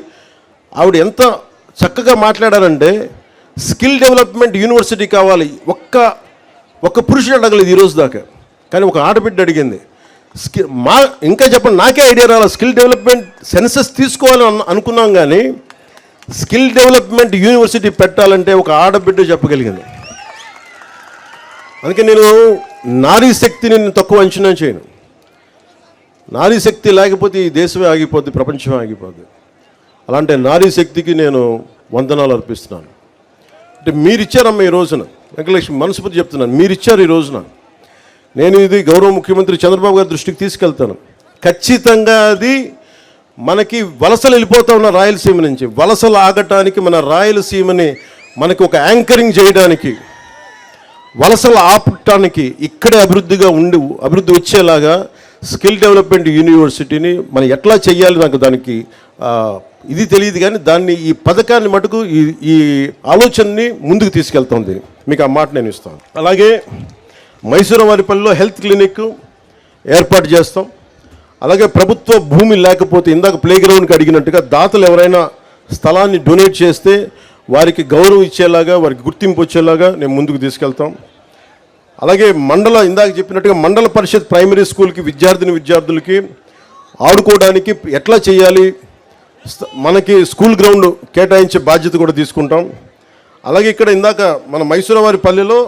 ఆవిడ ఎంత చక్కగా మాట్లాడారంటే స్కిల్ డెవలప్మెంట్ యూనివర్సిటీ కావాలి. ఒక్క పురుషుడు అడగలేదు ఈరోజు దాకా, కానీ ఒక ఆడబిడ్డ అడిగింది. ఇంకా చెప్పండి, నాకే ఐడియా రాలేదు. స్కిల్ డెవలప్మెంట్ సెన్సస్ తీసుకోవాలని అనుకున్నాం, కానీ స్కిల్ డెవలప్మెంట్ యూనివర్సిటీ పెట్టాలంటే ఒక ఆడబిడ్డ చెప్పగలిగింది. అందుకే నేను నారీ శక్తిని తక్కువ అంచనా చేయను. నారీ శక్తి లేకపోతే ఈ దేశమే ఆగిపోద్ది, ప్రపంచమే ఆగిపోద్ది. అలాంటి నారీ శక్తికి నేను వందనాలు అర్పిస్తున్నాను. అంటే మీరిచ్చారమ్మ ఈ రోజున, వెంకటలక్ష్మి మనస్ఫూర్తి చెప్తున్నాను, మీరిచ్చారు ఈ రోజున. నేను ఇది గౌరవ ముఖ్యమంత్రి చంద్రబాబు గారి దృష్టికి తీసుకెళ్తాను. ఖచ్చితంగా అది మనకి వలసలు వెళ్ళిపోతూ ఉన్న రాయలసీమ నుంచి వలసలు ఆగటానికి, మన రాయలసీమని మనకి ఒక యాంకరింగ్ చేయడానికి, వలసలు ఆపటానికి, ఇక్కడే అభివృద్ధి వచ్చేలాగా స్కిల్ డెవలప్మెంట్ యూనివర్సిటీని మనం ఎట్లా చేయాలి, నాకు దానికి ఇది తెలియదు, కానీ ఈ పథకాన్ని మటుకు ఈ ఆలోచనని ముందుకు తీసుకెళ్తుంది. మీకు ఆ మాట నేను ఇస్తాను. అలాగే మైసూరవారిపల్లిలో హెల్త్ క్లినిక్ ఏర్పాటు చేస్తాం. అలాగే ప్రభుత్వ భూమి లేకపోతే, ఇందాక ప్లే గ్రౌండ్కి అడిగినట్టుగా దాతలు ఎవరైనా స్థలాన్ని డొనేట్ చేస్తే వారికి గౌరవం ఇచ్చేలాగా, వారికి గుర్తింపు వచ్చేలాగా నేను ముందుకు తీసుకెళ్తాం. అలాగే ఇందాక చెప్పినట్టుగా మండల పరిషత్ ప్రైమరీ స్కూల్కి విద్యార్థులకి ఆడుకోవడానికి ఎట్లా చేయాలి, మనకి స్కూల్ గ్రౌండ్ కేటాయించే బాధ్యత కూడా తీసుకుంటాం. అలాగే ఇక్కడ ఇందాక మన మైసూరవారిపల్లిలో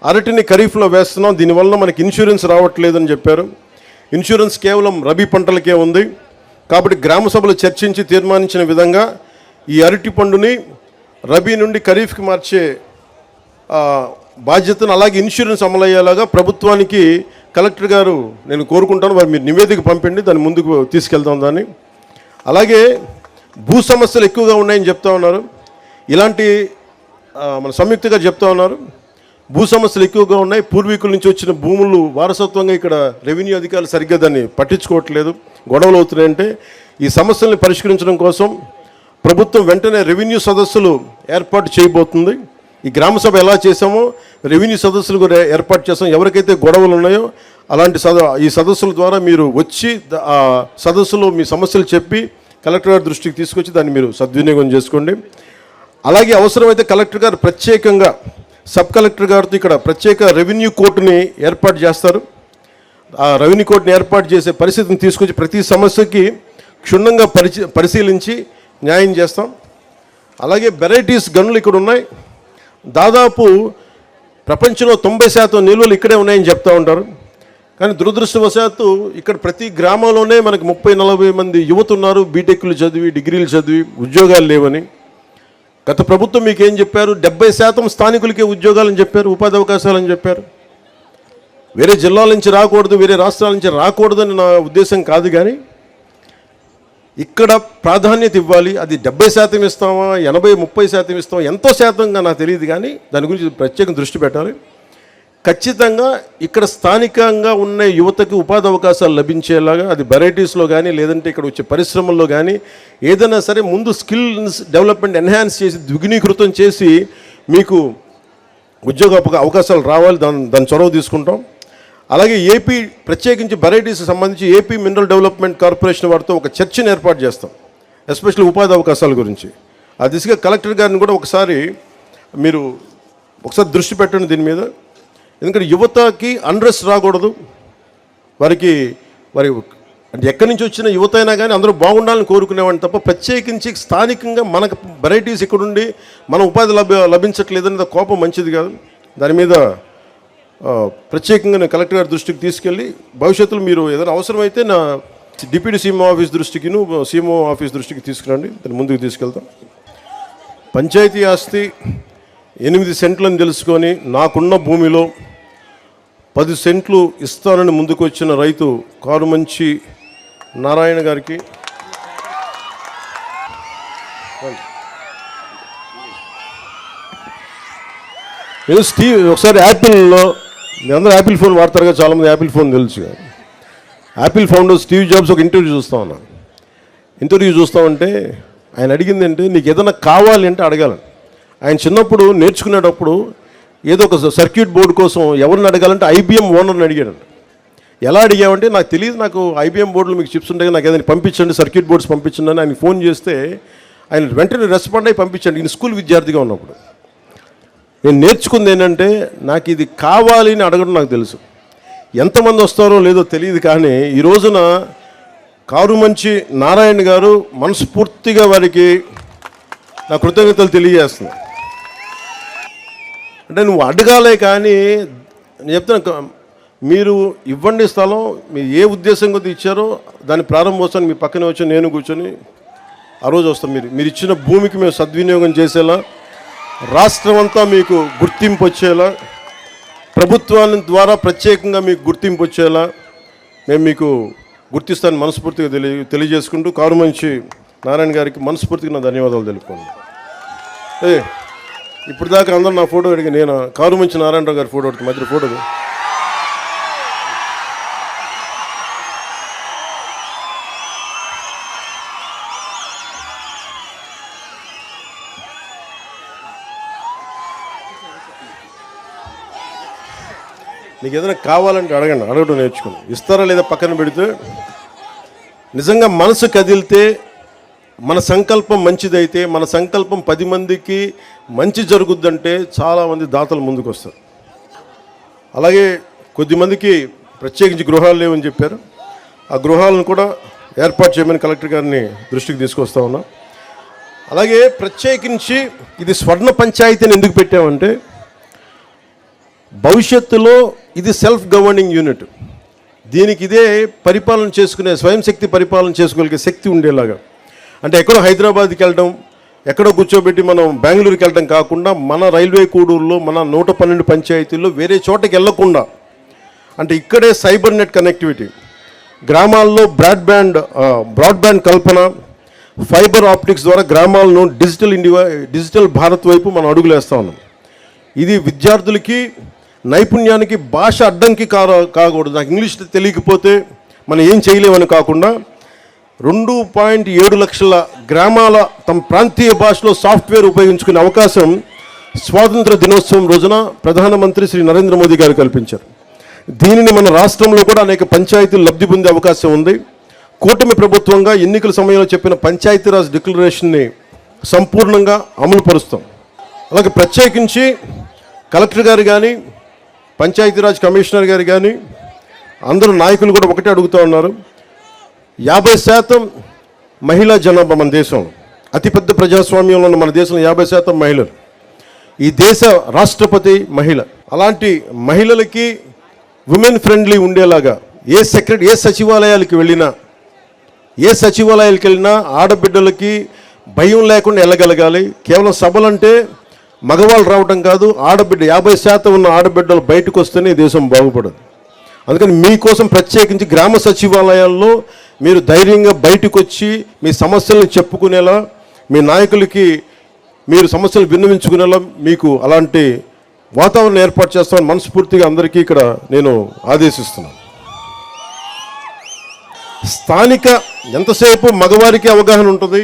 అరటిని ఖరీఫ్లో వేస్తున్నాం, దీనివల్ల మనకి ఇన్సూరెన్స్ రావట్లేదని చెప్పారు. ఇన్సూరెన్స్ కేవలం రబీ పంటలకే ఉంది. కాబట్టి గ్రామ సభలు చర్చించి తీర్మానించిన విధంగా ఈ అరటి పండుని రబీ నుండి ఖరీఫ్కి మార్చే బాధ్యతను, అలాగే ఇన్సూరెన్స్ అమలయ్యేలాగా ప్రభుత్వానికి కలెక్టర్ గారు నేను కోరుకుంటాను. వారు మీరు నివేదిక పంపిండి, దాన్ని ముందుకు తీసుకెళ్తాం దాన్ని. అలాగే భూ సమస్యలు ఎక్కువగా ఉన్నాయని చెప్తా ఉన్నారు. ఇలాంటి మన సంయుక్తగా చెప్తా ఉన్నారు, భూ సమస్యలు ఎక్కువగా ఉన్నాయి. పూర్వీకుల నుంచి వచ్చిన భూములు వారసత్వంగా ఇక్కడ రెవెన్యూ అధికారులు సరిగ్గా దాన్ని పట్టించుకోవట్లేదు, గొడవలు అవుతున్నాయంటే ఈ సమస్యల్ని పరిష్కరించడం కోసం ప్రభుత్వం వెంటనే రెవెన్యూ సదస్సులు ఏర్పాటు చేయబోతుంది. ఈ గ్రామ సభ ఎలా చేసామో రెవెన్యూ సదస్సులు కూడా ఏర్పాటు చేస్తాం. ఎవరికైతే గొడవలు ఉన్నాయో అలాంటి ఈ సదస్సుల ద్వారా మీరు వచ్చి ఆ సదస్సులో మీ సమస్యలు చెప్పి కలెక్టర్ గారి దృష్టికి తీసుకొచ్చి దాన్ని మీరు సద్వినియోగం చేసుకోండి. అలాగే అవసరమైతే కలెక్టర్ గారు ప్రత్యేకంగా సబ్ కలెక్టర్ గారితో ఇక్కడ ప్రత్యేక రెవెన్యూ కోర్టుని ఏర్పాటు చేస్తారు. ఆ రెవెన్యూ కోర్టుని ఏర్పాటు చేసే పరిస్థితిని తీసుకొచ్చి ప్రతి సమస్యకి క్షుణ్ణంగా పరిశీలించి న్యాయం చేస్తాం. అలాగే వెరైటీస్ గనులు ఇక్కడ ఉన్నాయి. దాదాపు ప్రపంచంలో 90% నిల్వలు ఇక్కడే ఉన్నాయని చెప్తూ ఉంటారు. కానీ దురదృష్టవశాత్తు ఇక్కడ ప్రతి గ్రామంలోనే మనకి 30-40 మంది యువత ఉన్నారు, బీటెక్లు చదివి, డిగ్రీలు చదివి, ఉద్యోగాలు లేవని. గత ప్రభుత్వం మీకేం చెప్పారు? 70% స్థానికులకే ఉద్యోగాలని చెప్పారు, ఉపాధి అవకాశాలని చెప్పారు. వేరే జిల్లాల నుంచి రాకూడదు, వేరే రాష్ట్రాల నుంచి రాకూడదని నా ఉద్దేశం కాదు, కానీ ఇక్కడ ప్రాధాన్యత ఇవ్వాలి. అది 70% ఇస్తామా, 80-30% ఇస్తామా, ఎంతో శాతంగా నాకు తెలియదు, కానీ దాని గురించి ప్రత్యేక దృష్టి పెట్టాలి. ఖచ్చితంగా ఇక్కడ స్థానికంగా ఉన్న యువతకి ఉపాధి అవకాశాలు లభించేలాగా, అది వెరైటీస్లో కానీ లేదంటే ఇక్కడ వచ్చే పరిశ్రమల్లో కానీ ఏదైనా సరే ముందు స్కిల్స్ డెవలప్మెంట్ ఎన్హాన్స్ చేసి ద్విగుణీకృతం చేసి మీకు ఉద్యోగ అవకాశాలు రావాలి, దాని చొరవ తీసుకుంటాం. అలాగే ఏపీ ప్రత్యేకించి వెరైటీస్కి సంబంధించి ఏపీ మినరల్ డెవలప్మెంట్ కార్పొరేషన్ వారితో ఒక చర్చను ఏర్పాటు చేస్తాం, ఎస్పెషల్లీ ఉపాధి అవకాశాల గురించి. ఆ దిశగా కలెక్టర్ గారిని కూడా మీరు ఒకసారి దృష్టి పెట్టండి దీని మీద. ఎందుకంటే యువతకి అన్రెస్ట్ రాకూడదు, వారి అంటే ఎక్కడి నుంచి వచ్చిన యువత అయినా కానీ అందరూ బాగుండాలని కోరుకునేవాడిని తప్ప ప్రత్యేకించి స్థానికంగా మనకు వెరైటీస్ ఇక్కడుండి మన ఉపాధి లభించట్లేదనేది కోపం మంచిది కాదు. దాని మీద ప్రత్యేకంగా నేను కలెక్టర్ గారి దృష్టికి తీసుకెళ్ళి భవిష్యత్తులో మీరు ఏదైనా అవసరమైతే నా డిప్యూటీ సీఎంఓ ఆఫీస్ దృష్టికి, సీఎంఓ ఆఫీస్ దృష్టికి తీసుకురండి, దాన్ని ముందుకు తీసుకెళ్తాం. పంచాయతీ ఆస్తి 8 సెంట్లని తెలుసుకొని నాకున్న భూమిలో 10 సెంట్లు ఇస్తానని ముందుకు వచ్చిన రైతు కారుమంచి నారాయణ గారికి నేను ఒకసారి యాపిల్లో, మీరందరూ యాపిల్ ఫోన్ వాడతారు కదా, చాలామంది యాపిల్ ఫోన్ తెలుసు. యాపిల్ ఫౌండర్ స్టీవ్ జాబ్స్ ఒక ఇంటర్వ్యూ చూస్తామంటే ఆయన అడిగింది అంటే నీకు ఏదైనా కావాలి అంటే అడగాలని. ఆయన చిన్నప్పుడు నేర్చుకునేటప్పుడు ఏదో ఒక సర్క్యూట్ బోర్డు కోసం ఎవరిని అడగాలంటే IBM ఓనర్ని అడిగాడు. ఎలా అడిగామంటే నాకు తెలియదు, నాకు ఐబీఎం బోర్డులో మీకు చిప్స్ ఉంటాయి, నాకు ఏదైనా పంపించండి, సర్క్యూట్ బోర్డ్స్ పంపించండి అని ఆయన ఫోన్ చేస్తే ఆయన వెంటనే రెస్పాండ్ అయ్యి పంపించండి. నేను స్కూల్ విద్యార్థిగా ఉన్నప్పుడు నేను నేర్చుకుంది ఏంటంటే, నాకు ఇది కావాలి అని అడగడం నాకు తెలుసు. ఎంతమంది వస్తారో లేదో తెలియదు, కానీ ఈ రోజున కారుమంచి నారాయణ గారు మనస్ఫూర్తిగా వారికి నా కృతజ్ఞతలు తెలియజేస్తున్నా. అంటే నువ్వు అడగాలే, కానీ నేను చెప్తున్నా, మీరు ఇవ్వండి స్థలం, మీరు ఏ ఉద్దేశం కొద్ది ఇచ్చారో దాని ప్రారంభోత్సవాన్ని మీ పక్కనే వచ్చి నేను కూర్చొని ఆ రోజు వస్తాం. మీరు ఇచ్చిన భూమికి మేము సద్వినియోగం చేసేలా, రాష్ట్రం అంతా మీకు గుర్తింపు వచ్చేలా, ప్రభుత్వాన్ని ద్వారా ప్రత్యేకంగా మీకు గుర్తింపు వచ్చేలా మేము మీకు గుర్తిస్తానని మనస్ఫూర్తిగా తెలియజేసుకుంటూ కారుమంచి నారాయణ గారికి మనస్ఫూర్తిగా నా ధన్యవాదాలు తెలుపుకోండి. ఇప్పుడు దాకా అందరూ నా ఫోటో అడిగి, నేను కారుమంచి నారాయణరావు గారి ఫోటో అడుగుతాను, మధ్య ఫోటో. నీకు ఏదైనా కావాలంటే అడగండి, అడగడం నేర్చుకోండి. ఇస్తారా లేదా పక్కన పెడితే, నిజంగా మనసు కదిలితే, మన సంకల్పం మంచిదైతే, మన సంకల్పం 10 మందికి మంచి జరుగుద్దంటే చాలామంది దాతలు ముందుకు వస్తారు. అలాగే కొద్దిమందికి ప్రత్యేకించి గృహాలు లేవని చెప్పారు, ఆ గృహాలను కూడా ఏర్పాటు చేయమని కలెక్టర్ గారిని దృష్టికి తీసుకొస్తా ఉన్నాం. అలాగే ప్రత్యేకించి ఇది స్వర్ణ పంచాయతీని ఎందుకు పెట్టామంటే, భవిష్యత్తులో ఇది సెల్ఫ్ గవర్నింగ్ యూనిట్, దీనికి ఇదే పరిపాలన చేసుకునే, స్వయం శక్తి పరిపాలన చేసుకోగలిగే శక్తి ఉండేలాగా. అంటే ఎక్కడో హైదరాబాద్కి వెళ్ళడం, ఎక్కడో కూర్చోబెట్టి మనం బెంగళూరుకి వెళ్ళడం కాకుండా, మన రైల్వే కూడూరులో, మన 112 పంచాయతీల్లో వేరే చోటకి వెళ్ళకుండా, అంటే ఇక్కడే సైబర్ నెట్ కనెక్టివిటీ, గ్రామాల్లో బ్రాడ్బ్యాండ్ కల్పన, ఫైబర్ ఆప్టిక్స్ ద్వారా గ్రామాలను డిజిటల్ భారత్ వైపు మనం అడుగులేస్తూ ఉన్నాం. ఇది విద్యార్థులకి నైపుణ్యానికి భాష అడ్డంకి కాకూడదు. నాకు ఇంగ్లీష్ తెలియకపోతే మనం ఏం చేయలేమని కాకుండా, 2.7 లక్షల గ్రామాల తమ ప్రాంతీయ భాషలో సాఫ్ట్వేర్ ఉపయోగించుకునే అవకాశం స్వాతంత్ర దినోత్సవం రోజున ప్రధానమంత్రి శ్రీ నరేంద్ర మోదీ గారు కల్పించారు. దీనిని మన రాష్ట్రంలో కూడా అనేక పంచాయతీలు లబ్ధి పొందే అవకాశం ఉంది. కూటమి ప్రభుత్వంగా ఎన్నికల సమయంలో చెప్పిన పంచాయతీరాజ్ డిక్లరేషన్ని సంపూర్ణంగా అమలు పరుస్తాం. అలాగే ప్రత్యేకించి కలెక్టర్ గారు కానీ, పంచాయతీరాజ్ కమిషనర్ గారు కానీ, అందరూ నాయకులు కూడా ఒకటే అడుగుతూ ఉన్నారు. 50% మహిళా జనాభా మన దేశం, అతిపెద్ద ప్రజాస్వామ్యంలో ఉన్న మన దేశంలో 50% మహిళలు. ఈ దేశ రాష్ట్రపతి మహిళ. అలాంటి మహిళలకి ఉమెన్ ఫ్రెండ్లీ ఉండేలాగా ఏ సచివాలయాలకు వెళ్ళినా ఆడబిడ్డలకి భయం లేకుండా వెళ్ళగలగాలి. కేవలం సభలంటే మగవాళ్ళు రావడం కాదు, ఆడబిడ్డ 50% ఉన్న ఆడబిడ్డలు బయటకు వస్తేనే దేశం బాగుపడదు. అందుకని మీకోసం ప్రత్యేకించి గ్రామ సచివాలయాల్లో మీరు ధైర్యంగా బయటకు వచ్చి మీ సమస్యలను చెప్పుకునేలా, మీ నాయకులకి మీరు సమస్యలు విన్నవించుకునేలా మీకు అలాంటి వాతావరణం ఏర్పాటు చేస్తామని మనస్ఫూర్తిగా అందరికీ ఇక్కడ నేను ఆదేశిస్తున్నాను. స్థానిక ఎంతసేపు మగవారికి అవగాహన ఉంటుంది,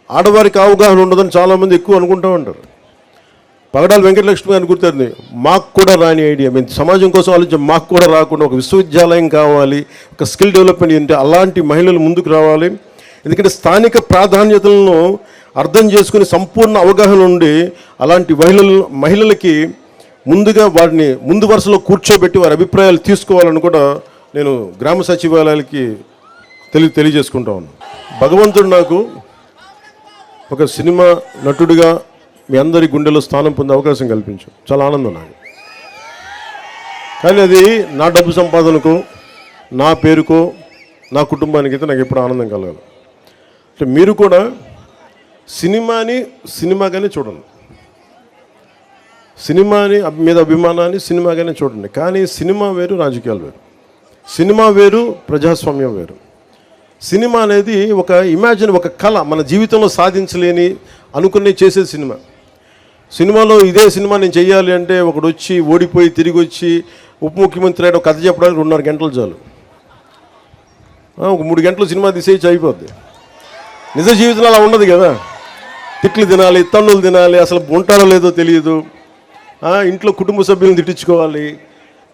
ఆడవారికి అవగాహన ఉండదని చాలామంది ఎక్కువ అనుకుంటూ ఉంటారు. పగడాల వెంకటలక్ష్మి గారిని గుర్తుంది, మాకు కూడా రాని ఐడియా, మేము సమాజం కోసం ఆలోచించాం, మాకు కూడా రాకుండా ఒక విశ్వవిద్యాలయం కావాలి, ఒక స్కిల్ డెవలప్మెంట్ ఏంటి, అలాంటి మహిళలు ముందుకు రావాలి. ఎందుకంటే స్థానిక ప్రాధాన్యతలను అర్థం చేసుకుని సంపూర్ణ అవగాహన ఉండి అలాంటి మహిళలకి ముందుగా వారిని ముందు వరుసలో కూర్చోబెట్టి వారి అభిప్రాయాలు తీసుకోవాలని కూడా నేను గ్రామ సచివాలయాలకి తెలియజేసుకుంటా ఉన్నాను. భగవంతుడు నాకు ఒక సినిమా నటుడిగా మీ అందరి గుండెలో స్థానం పొందే అవకాశం కల్పించాం. చాలా ఆనందం నాకు. కానీ అది నా డబ్బు సంపాదనకు, నా పేరుకో, నా కుటుంబానికి అయితే నాకు ఎప్పుడు ఆనందం కలగాలి. అంటే మీరు కూడా సినిమాగానే చూడండి, సినిమాని మీద అభిమానాన్ని సినిమాగానే చూడండి. కానీ సినిమా వేరు, రాజకీయాలు వేరు. సినిమా వేరు, ప్రజాస్వామ్యం వేరు. సినిమా అనేది ఒక కళ, మన జీవితంలో సాధించలేని అనుకునే చేసే సినిమా. సినిమాలో ఇదే సినిమా నేను చెయ్యాలి అంటే ఒకడు వచ్చి ఓడిపోయి తిరిగి వచ్చి ఉప ముఖ్యమంత్రి అయితే కథ చెప్పడానికి 2.5 గంటలు చాలు. ఒక 3 గంటలు సినిమా తీసేసి అయిపోద్ది. నిజ జీవితంలో అలా ఉండదు కదా. తిట్లు తినాలి, తన్నులు తినాలి, అసలు ఉంటారో లేదో తెలియదు. ఇంట్లో కుటుంబ సభ్యులను తిట్టించుకోవాలి,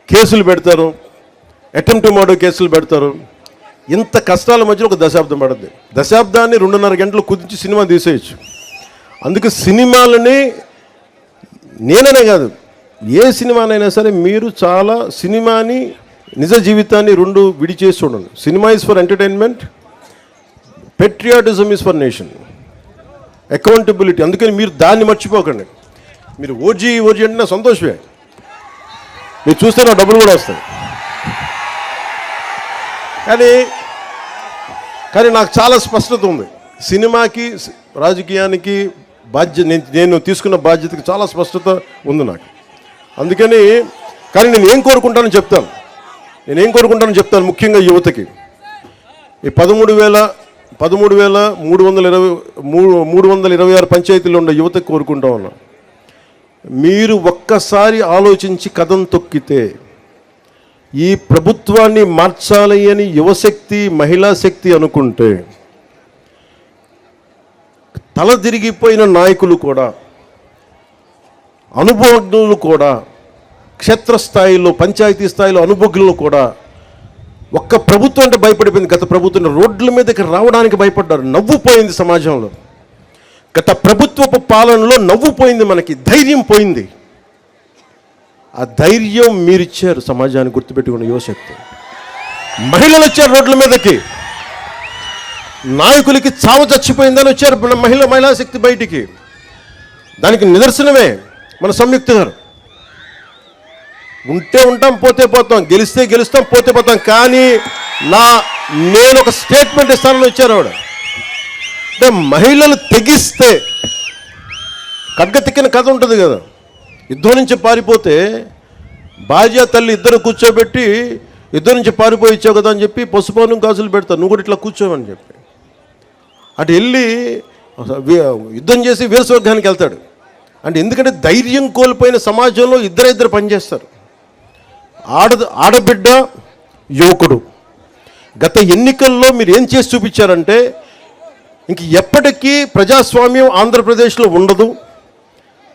కేసులు పెడతారు. అటెంప్ట్ మర్డర్ కేసులు పెడతారు. ఇంత కష్టాల మధ్యలో ఒక దశాబ్దం పడుతుంది. దశాబ్దాన్ని 2.5 గంటలు కుదించి సినిమా తీసేయచ్చు. అందుకే సినిమాలని నేననే కాదు, ఏ సినిమానైనా సరే మీరు చాలా సినిమాని నిజ జీవితాన్ని రెండు విడిచేసి చూడండి. Cinema is for entertainment, patriotism is for nation, accountability. అందుకని మీరు దాన్ని మర్చిపోకండి. మీరు ఓజీ అంటే నా సంతోషమే, మీరు చూస్తే నా డబ్బులు కూడా వస్తాయి. కానీ నాకు చాలా స్పష్టత ఉంది. సినిమాకి రాజకీయానికి నేను తీసుకున్న బాధ్యతకి చాలా స్పష్టత ఉంది నాకు. అందుకని కానీ నేను ఏం కోరుకుంటానో చెప్తాను. ముఖ్యంగా యువతకి ఈ 13,326 పంచాయతీలు ఉండే యువతకి కోరుకుంటా ఉన్నా, మీరు ఒక్కసారి ఆలోచించి కథం తొక్కితే ఈ ప్రభుత్వాన్ని మార్చాలి అని యువశక్తి మహిళా శక్తి అనుకుంటే తల తిరిగిపోయిన నాయకులు కూడా, అనుభవజ్ఞులు కూడా, క్షేత్రస్థాయిలో పంచాయతీ స్థాయిలో అనుభవజ్ఞులు కూడా ఒక్క ప్రభుత్వం అంటే భయపడిపోయింది. గత ప్రభుత్వం రోడ్ల మీదకి రావడానికి భయపడ్డారు. నవ్వుపోయింది సమాజంలో. గత ప్రభుత్వపు పాలనలో నవ్వుపోయింది, మనకి ధైర్యం పోయింది. ఆ ధైర్యం మీరిచ్చారు సమాజాన్ని. గుర్తుపెట్టుకున్న యువశక్తి మహిళలు వచ్చారు రోడ్ల మీదకి. నాయకులకి చావ చచ్చిపోయిందని వచ్చారు మహిళా శక్తి బయటికి. దానికి నిదర్శనమే మన సంయుక్త గారు. ఉంటే ఉంటాం, పోతే పోతాం, గెలిస్తే గెలుస్తాం, పోతే పోతాం. కానీ నేను ఒక స్టేట్మెంట్ ఇస్తానని వచ్చారు ఆవిడ. అంటే మహిళలు తెగిస్తే కగ్గతిక్కిన కథ ఉంటుంది కదా. యుద్ధం నుంచి పారిపోతే భార్య తల్లి ఇద్దరు కూర్చోబెట్టి యుద్ధం నుంచి పారిపోయి ఇచ్చావు కదా అని చెప్పి పసుపాను గాజులు పెడతారు, నువ్వు కూడా ఇట్లా కూర్చోవని చెప్పి. అటు వెళ్ళి యుద్ధం చేసి వీరస్వర్గానికి వెళ్తాడు. అంటే ఎందుకంటే ధైర్యం కోల్పోయిన సమాజంలో ఇద్దరు పనిచేస్తారు. ఆడబిడ్డ, యువకుడు. గత ఎన్నికల్లో మీరు ఏం చేసి చూపించారంటే ఇంక ఎప్పటికీ ప్రజాస్వామ్యం ఆంధ్రప్రదేశ్లో ఉండదు,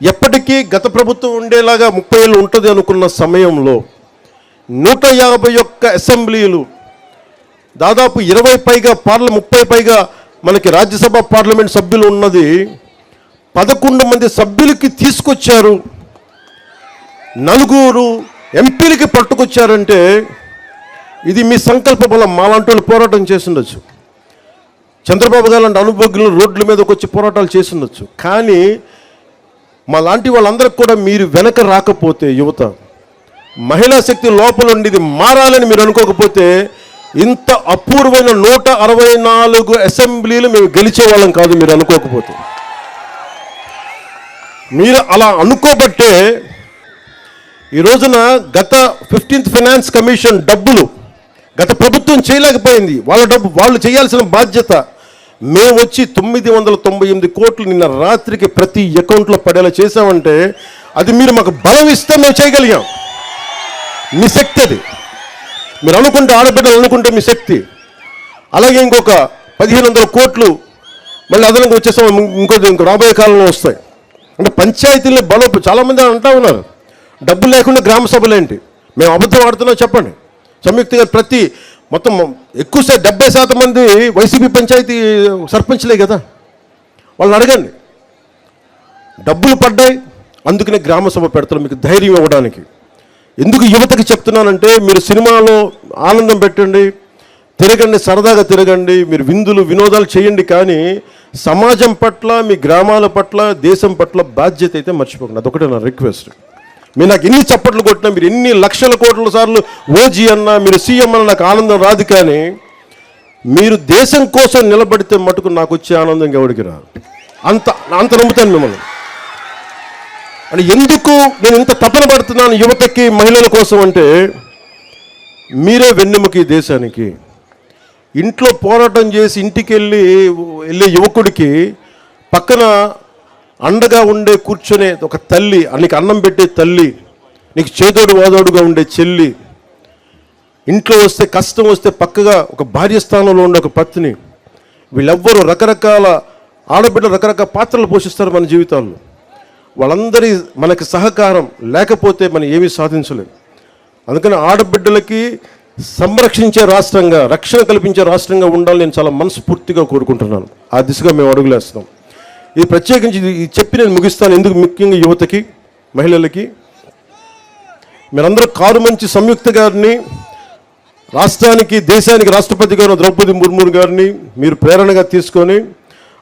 ఎప్పటికీ గత ప్రభుత్వం ఉండేలాగా 30 ఏళ్ళు ఉంటుంది అనుకున్న సమయంలో 151 అసెంబ్లీలు, దాదాపు 20 పైగా 30 పైగా మనకి రాజ్యసభ పార్లమెంట్ సభ్యులు ఉన్నది 11 మంది సభ్యులకి తీసుకొచ్చారు. 4 ఎంపీలకి పట్టుకొచ్చారంటే ఇది మీ సంకల్ప బలం. మాలాంటి వాళ్ళు పోరాటం చేసిండొచ్చు, చంద్రబాబు గారు లాంటి అనుభవజ్ఞులు రోడ్ల మీదకి వచ్చి పోరాటాలు చేసిండొచ్చు. కానీ మా లాంటి వాళ్ళందరికీ కూడా మీరు వెనక రాకపోతే, యువత మహిళా శక్తి లోపల ఉండి ఇది మారాలని మీరు అనుకోకపోతే ఇంత అపూర్వమైన 164 అసెంబ్లీలు మేము గెలిచే వాళ్ళం కాదు. మీరు అనుకోకపోతే, మీరు అలా అనుకోబట్టే ఈ రోజున గత 15th ఫైనాన్స్ కమిషన్ డబ్బులు గత ప్రభుత్వం చేయలేకపోయింది. వాళ్ళ డబ్బు వాళ్ళు చేయాల్సిన బాధ్యత మేము వచ్చి 998 కోట్లు నిన్న రాత్రికి ప్రతి అకౌంట్లో పడేలా చేసామంటే అది మీరు మాకు బలం ఇస్తే మేము చేయగలిగాం. మీ శక్తి అది. మీరు అనుకుంటే, ఆడబిడ్డలు అనుకుంటే మీ శక్తి. అలాగే ఇంకొక 1500 కోట్లు మళ్ళీ అదనంగా వచ్చేసాం, ఇంకో రాబోయే కాలంలో వస్తాయి. అంటే పంచాయతీలని బలం. చాలామంది అంటా ఉన్నారు డబ్బులు లేకుండా గ్రామ సభలు ఏంటి, మేము అబద్ధం ఆడుతున్నాం చెప్పండి. సంయుక్తంగా మొత్తం ఎక్కువ 70% మంది వైసీపీ పంచాయతీ సర్పంచ్లే కదా. వాళ్ళని అడగండి. డబ్బులు పడ్డాయి, అందుకనే గ్రామ సభ పెడతారు మీకు ధైర్యం ఇవ్వడానికి. ఎందుకు యువతకి చెప్తున్నానంటే మీరు సినిమాలో ఆనందం పెట్టండి, తిరగండి, సరదాగా తిరగండి, మీరు విందులు వినోదాలు చేయండి. కానీ సమాజం పట్ల, మీ గ్రామాల పట్ల, దేశం పట్ల బాధ్యత అయితే మర్చిపోకండి. అదొకటే నా రిక్వెస్ట్. మీరు నాకు ఎన్ని చప్పట్లు కొట్టినా, మీరు ఎన్ని లక్షల కోట్ల సార్లు ఓజీ అన్నా, మీరు సీఎం అన్న నాకు ఆనందం రాదు. కానీ మీరు దేశం కోసం నిలబడితే మటుకు నాకు వచ్చే ఆనందం ఎవరికి రాదు. అంత నమ్ముతాను మిమ్మల్ని. అని ఎందుకు నేను ఇంత తపన పడుతున్నాను యువతకి, మహిళల కోసం అంటే మీరే వెన్నెముక ఈ దేశానికి. ఇంట్లో పోరాటం చేసి ఇంటికి వెళ్ళే యువకుడికి పక్కన అండగా ఉండే కూర్చొనే ఒక తల్లి, నీకు అన్నం పెట్టే తల్లి, నీకు చేదోడు వాదోడుగా ఉండే చెల్లి, ఇంట్లో వస్తే కష్టం వస్తే పక్కగా ఒక భార్య స్థానంలో ఉండే ఒక పత్ని, వీళ్ళెవ్వరూ రకరకాల ఆడబిడ్డలు రకరకాల పాత్రలు పోషిస్తారు మన జీవితాల్లో. వాళ్ళందరి మనకి సహకారం లేకపోతే మనం ఏమీ సాధించలేం. అందుకని ఆడబిడ్డలకి సంరక్షించే రాష్ట్రంగా, రక్షణ కల్పించే రాష్ట్రంగా ఉండాలని నేను చాలా మనస్ఫూర్తిగా కోరుకుంటున్నాను. ఆ దిశగా మేము అడుగులేస్తున్నాం. ఇది ప్రత్యేకించి చెప్పి నేను ముగిస్తాను. ఎందుకు ముఖ్యంగా యువతకి, మహిళలకి, మీరందరూ కారుమంచి సంయుక్త గారిని, రాష్ట్రానికి, దేశానికి రాష్ట్రపతి గారు ద్రౌపది ముర్ము గారిని మీరు ప్రేరణగా తీసుకొని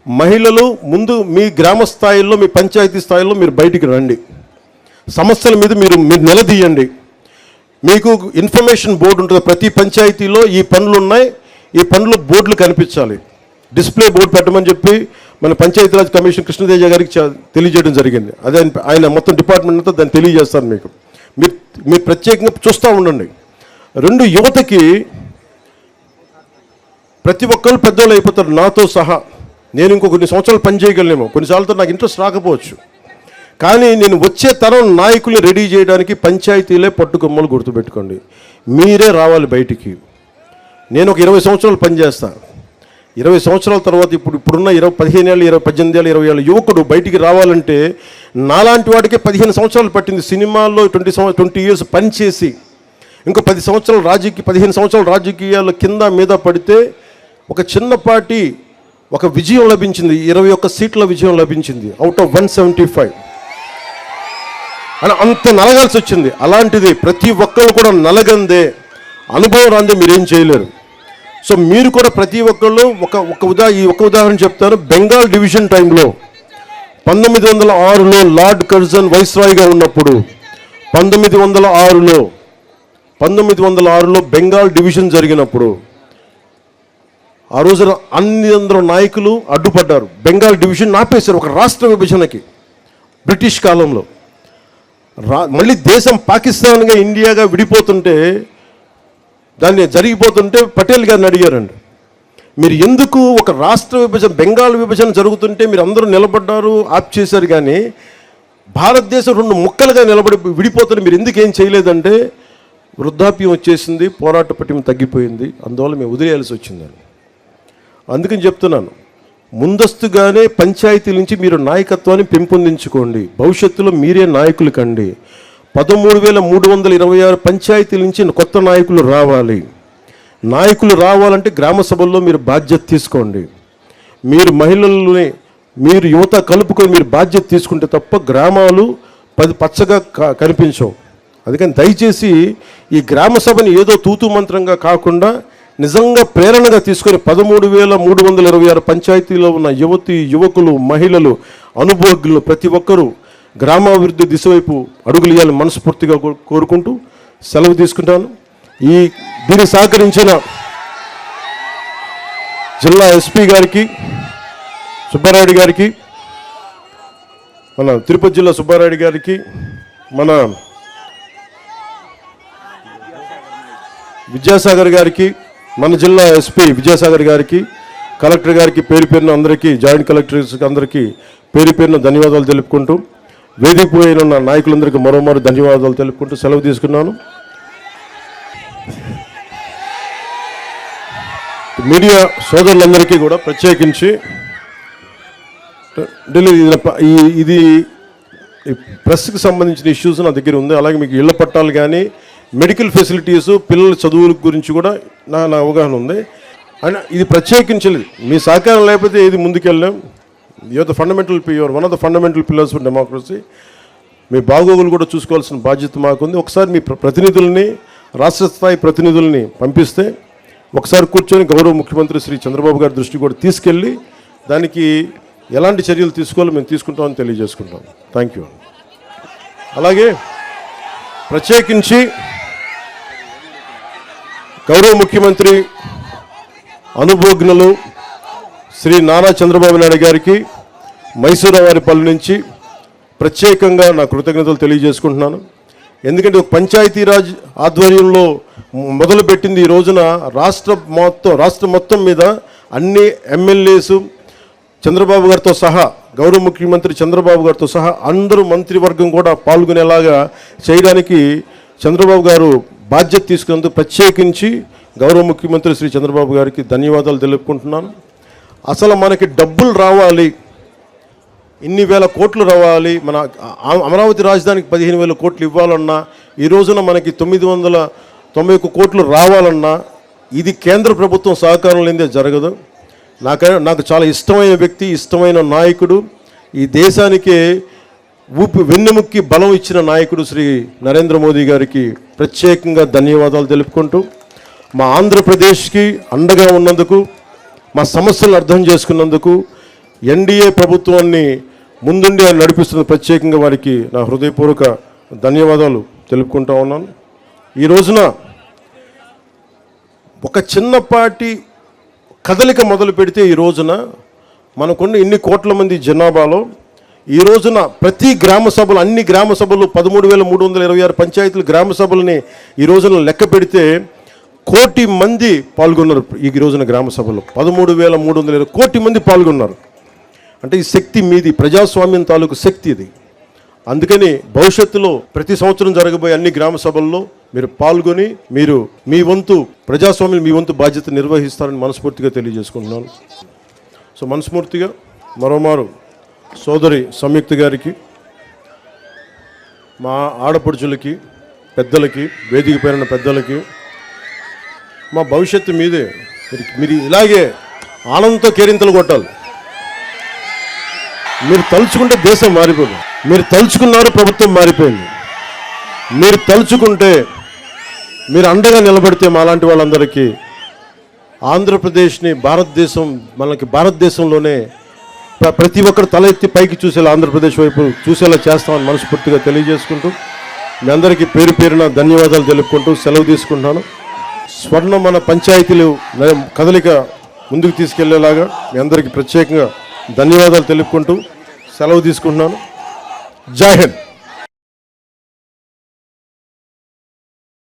మహిళలు ముందు మీ గ్రామ స్థాయిలో, మీ పంచాయతీ స్థాయిలో మీరు బయటికి రండి. సమస్యల మీద మీరు నిలదీయండి. మీకు ఇన్ఫర్మేషన్ బోర్డు ఉంటుంది ప్రతి పంచాయతీలో. ఈ పనులు ఉన్నాయి, ఈ పనులు బోర్డులు కనిపించాలి. డిస్ప్లే బోర్డు పెట్టమని చెప్పి మన పంచాయతీరాజ్ కమిషన్ కృష్ణతేజ గారికి తెలియజేయడం జరిగింది. అదే ఆయన మొత్తం డిపార్ట్మెంట్ అంతా దాన్ని తెలియజేస్తాను మీకు. మీరు ప్రత్యేకంగా చూస్తూ ఉండండి. రెండు, యువతకి ప్రతి ఒక్కరు పెద్దవాళ్ళు అయిపోతారు, నాతో సహా. నేను ఇంకో కొన్ని సంవత్సరాలు పని చేయగలనేమో, కొన్నిసార్లు నాకు ఇంట్రెస్ట్ రాకపోవచ్చు. కానీ నేను వచ్చే తరం నాయకుల్ని రెడీ చేయడానికి పంచాయతీలే పట్టుకొమ్మలు గుర్తుపెట్టుకోండి. మీరే రావాలి బయటికి. నేను ఒక 20 సంవత్సరాలు పనిచేస్తాను. 20 సంవత్సరాల తర్వాత ఇప్పుడున్న 15 ఏళ్ళు, 18 ఏళ్ళు, 20 ఏళ్ళ యువకుడు బయటికి రావాలంటే నాలాంటి వాడికి 15 సంవత్సరాలు పట్టింది. సినిమాల్లో 20 ఇయర్స్ పనిచేసి ఇంకో 15 సంవత్సరాలు రాజకీయాల కింద మీద పడితే ఒక చిన్నపాటి ఒక విజయం లభించింది. 21 సీట్ల విజయం లభించింది అవుట్ ఆఫ్ 175. అని అంత నలగాల్సి వచ్చింది. అలాంటిది ప్రతి ఒక్కళ్ళు కూడా నలగందే, అనుభవం రాందే మీరేం చేయలేరు. సో మీరు కూడా ప్రతి ఒక్కళ్ళు ఈ ఉదాహరణ చెప్తాను. బెంగాల్ డివిజన్ టైంలో 1906లో లార్డ్ కర్జన్ వైస్రాయ్గా ఉన్నప్పుడు 1906లో బెంగాల్ డివిజన్ జరిగినప్పుడు ఆ రోజున అందరూ నాయకులు అడ్డుపడ్డారు. బెంగాల్ డివిజన్ ఆపేశారు ఒక రాష్ట్ర విభజనకి బ్రిటిష్ కాలంలో. మళ్ళీ దేశం పాకిస్తాన్గా, ఇండియాగా విడిపోతుంటే, దాన్ని జరిగిపోతుంటే పటేల్ గారిని అడిగారండి, మీరు ఎందుకు ఒక రాష్ట్ర విభజన, బెంగాల్ విభజన జరుగుతుంటే మీరు అందరూ నిలబడ్డారు, ఆప్ చేశారు, కానీ భారతదేశం 2 ముక్కలుగా విడిపోతుంటే మీరు ఎందుకు ఏం చేయలేదంటే, వృద్ధాప్యం వచ్చేసింది, పోరాట పటిమ తగ్గిపోయింది, అందువల్ల మేము వదిలేయాల్సి వచ్చిందని. అందుకని చెప్తున్నాను, ముందస్తుగానే పంచాయతీల నుంచి మీరు నాయకత్వాన్ని పెంపొందించుకోండి. భవిష్యత్తులో మీరే నాయకులు కండి. 13,326 పంచాయతీల నుంచి కొత్త నాయకులు రావాలి. నాయకులు రావాలంటే గ్రామ సభల్లో మీరు బాధ్యత తీసుకోండి. మీరు మహిళల్ని, మీరు యువత కలుపుకొని మీరు బాధ్యత తీసుకుంటే తప్ప గ్రామాలు పచ్చగా కనిపించవు. అందుకని దయచేసి ఈ గ్రామ సభని ఏదో తూతు మంత్రంగా కాకుండా నిజంగా ప్రేరణగా తీసుకొని 13,326 పంచాయతీలో ఉన్న యువకులు, మహిళలు, అనుభవజ్ఞులు ప్రతి ఒక్కరూ గ్రామాభివృద్ధి దిశ వైపు అడుగులు వేయాలని మనస్ఫూర్తిగా కోరుకుంటూ సెలవు తీసుకుంటాను. దీనికి సహకరించిన జిల్లా ఎస్పీ గారికి, సుబ్బారాయుడు గారికి, మన తిరుపతి జిల్లా సుబ్బారాయుడు గారికి, మన విద్యాసాగర్ గారికి, మన జిల్లా ఎస్పీ విద్యాసాగర్ గారికి, కలెక్టర్ గారికి పేరు పేరున అందరికీ, జాయింట్ కలెక్టర్స్కి అందరికీ పేరు పేరున ధన్యవాదాలు తెలుపుకుంటూ, వేదిక పోయిన నాయకులందరికీ మరోమారు ధన్యవాదాలు తెలుపుకుంటూ సెలవు తీసుకున్నాను. మీడియా సోదరులందరికీ కూడా ప్రత్యేకించి ఇది ప్రెస్కి సంబంధించిన ఇష్యూస్ నా దగ్గర ఉంది. అలాగే మీకు ఇళ్ల పట్టాలు కానీ, మెడికల్ ఫెసిలిటీస్, పిల్లల చదువుల గురించి కూడా నా అవగాహన ఉంది. అండ్ ఇది ప్రత్యేకించలేదు, మీ సహకారం లేకపోతే ఏది ముందుకెళ్ళాం. Your one of the fundamental pillars for democracy. మీ బాగోగులు కూడా చూసుకోవాల్సిన బాధ్యత మాకుంది. ఒకసారి మీ ప్రతినిధుల్ని, రాష్ట్ర స్థాయి ప్రతినిధుల్ని పంపిస్తే ఒకసారి కూర్చొని గౌరవ ముఖ్యమంత్రి శ్రీ చంద్రబాబు గారి దృష్టికి కూడా తీసుకెళ్ళి దానికి ఎలాంటి చర్యలు తీసుకోవాలో మేము తీసుకుంటామని తెలియజేసుకుంటాం. Thank you. అలాగే ప్రత్యేకించి గౌరవ ముఖ్యమంత్రి అనుభవజ్ఞులు శ్రీ నారా చంద్రబాబు నాయుడు గారికి మైసూరావారిపల్లి నుంచి ప్రత్యేకంగా నా కృతజ్ఞతలు తెలియజేసుకుంటున్నాను. ఎందుకంటే ఒక పంచాయతీరాజ్ ఆధ్వర్యంలో మొదలుపెట్టింది ఈ రోజున రాష్ట్ర మొత్తం మీద అన్ని ఎమ్మెల్యేసు చంద్రబాబు గారితో సహా, గౌరవ ముఖ్యమంత్రి చంద్రబాబు గారితో సహా అందరూ మంత్రివర్గం కూడా పాల్గొనేలాగా చేయడానికి చంద్రబాబు గారు బాధ్యత తీసుకున్నందుకు ప్రత్యేకించి గౌరవ ముఖ్యమంత్రి శ్రీ చంద్రబాబు గారికి ధన్యవాదాలు తెలుపుకుంటున్నాను. అసలు మనకి డబ్బులు రావాలి, ఇన్ని వేల కోట్లు రావాలి, మన అమరావతి రాజధానికి 15,000 కోట్లు ఇవ్వాలన్నా ఈ రోజున మనకి 91 కోట్లు రావాలన్నా ఇది కేంద్ర ప్రభుత్వం సహకారం లేనిదే జరగదు. నాకు చాలా ఇష్టమైన వ్యక్తి, ఇష్టమైన నాయకుడు, ఈ దేశానికే వెన్నెముక్కి బలం ఇచ్చిన నాయకుడు శ్రీ నరేంద్ర మోదీ గారికి ప్రత్యేకంగా ధన్యవాదాలు తెలుపుకుంటూ, మా ఆంధ్రప్రదేశ్కి అండగా ఉన్నందుకు, మా సమస్యలను అర్థం చేసుకున్నందుకు, ఎన్డీఏ ప్రభుత్వాన్ని ముందుండి ఆయన నడిపిస్తున్న ప్రత్యేకంగా వారికి నా హృదయపూర్వక ధన్యవాదాలు తెలుపుకుంటా ఉన్నాను. ఈ రోజున ఒక చిన్నపాటి కదలిక మొదలు పెడితే ఈ రోజున మనకున్న ఇన్ని కోట్ల మంది జనాభాలో ఈ రోజున ప్రతి గ్రామ సభలు, అన్ని గ్రామ సభలు 13,326 పంచాయతీలు గ్రామ సభలని ఈ రోజున లెక్క పెడితే 1 కోటి మంది పాల్గొన్నారు. ఈ రోజున గ్రామ సభలో 13,320 కోటి మంది పాల్గొన్నారు. అంటే ఈ శక్తి మీది, ప్రజాస్వామ్యం తాలూకు శక్తి ఇది. అందుకని భవిష్యత్తులో ప్రతి సంవత్సరం జరగబోయే అన్ని గ్రామ సభల్లో మీరు పాల్గొని మీరు మీ వంతు ప్రజాస్వామ్యం, మీ వంతు బాధ్యత నిర్వహిస్తారని మనస్ఫూర్తిగా తెలియజేసుకుంటున్నాను. సో మనస్ఫూర్తిగా మరోమారు సోదరి సంయుక్త గారికి, మా ఆడపడుచులకి, పెద్దలకి, వేదిక పైన పెద్దలకి, మా భవిష్యత్తు మీదే. మీరు ఇలాగే ఆనందంతో కేరింతలు కొట్టాలి. మీరు తలుచుకుంటే దేశం మారిపోదు. మీరు తలుచుకున్నారు, ప్రభుత్వం మారిపోయింది. మీరు తలుచుకుంటే, మీరు అండగా నిలబడితే మాలాంటి వాళ్ళందరికీ ఆంధ్రప్రదేశ్ని మనకి భారతదేశంలోనే ప్రతి ఒక్కరు తల ఎత్తి పైకి చూసేలా, ఆంధ్రప్రదేశ్ వైపు చూసేలా చేస్తామని మనస్ఫూర్తిగా తెలియజేసుకుంటూ, మీ అందరికీ పేరు పేరున ధన్యవాదాలు తెలుపుకుంటూ సెలవు తీసుకుంటున్నాను. స్వర్ణం మన పంచాయతీలు కదలిక ముందుకు తీసుకెళ్లేలాగా మీ అందరికీ ప్రత్యేకంగా ధన్యవాదాలు తెలుపుకుంటూ సెలవు తీసుకుంటున్నాను. జై హింద్.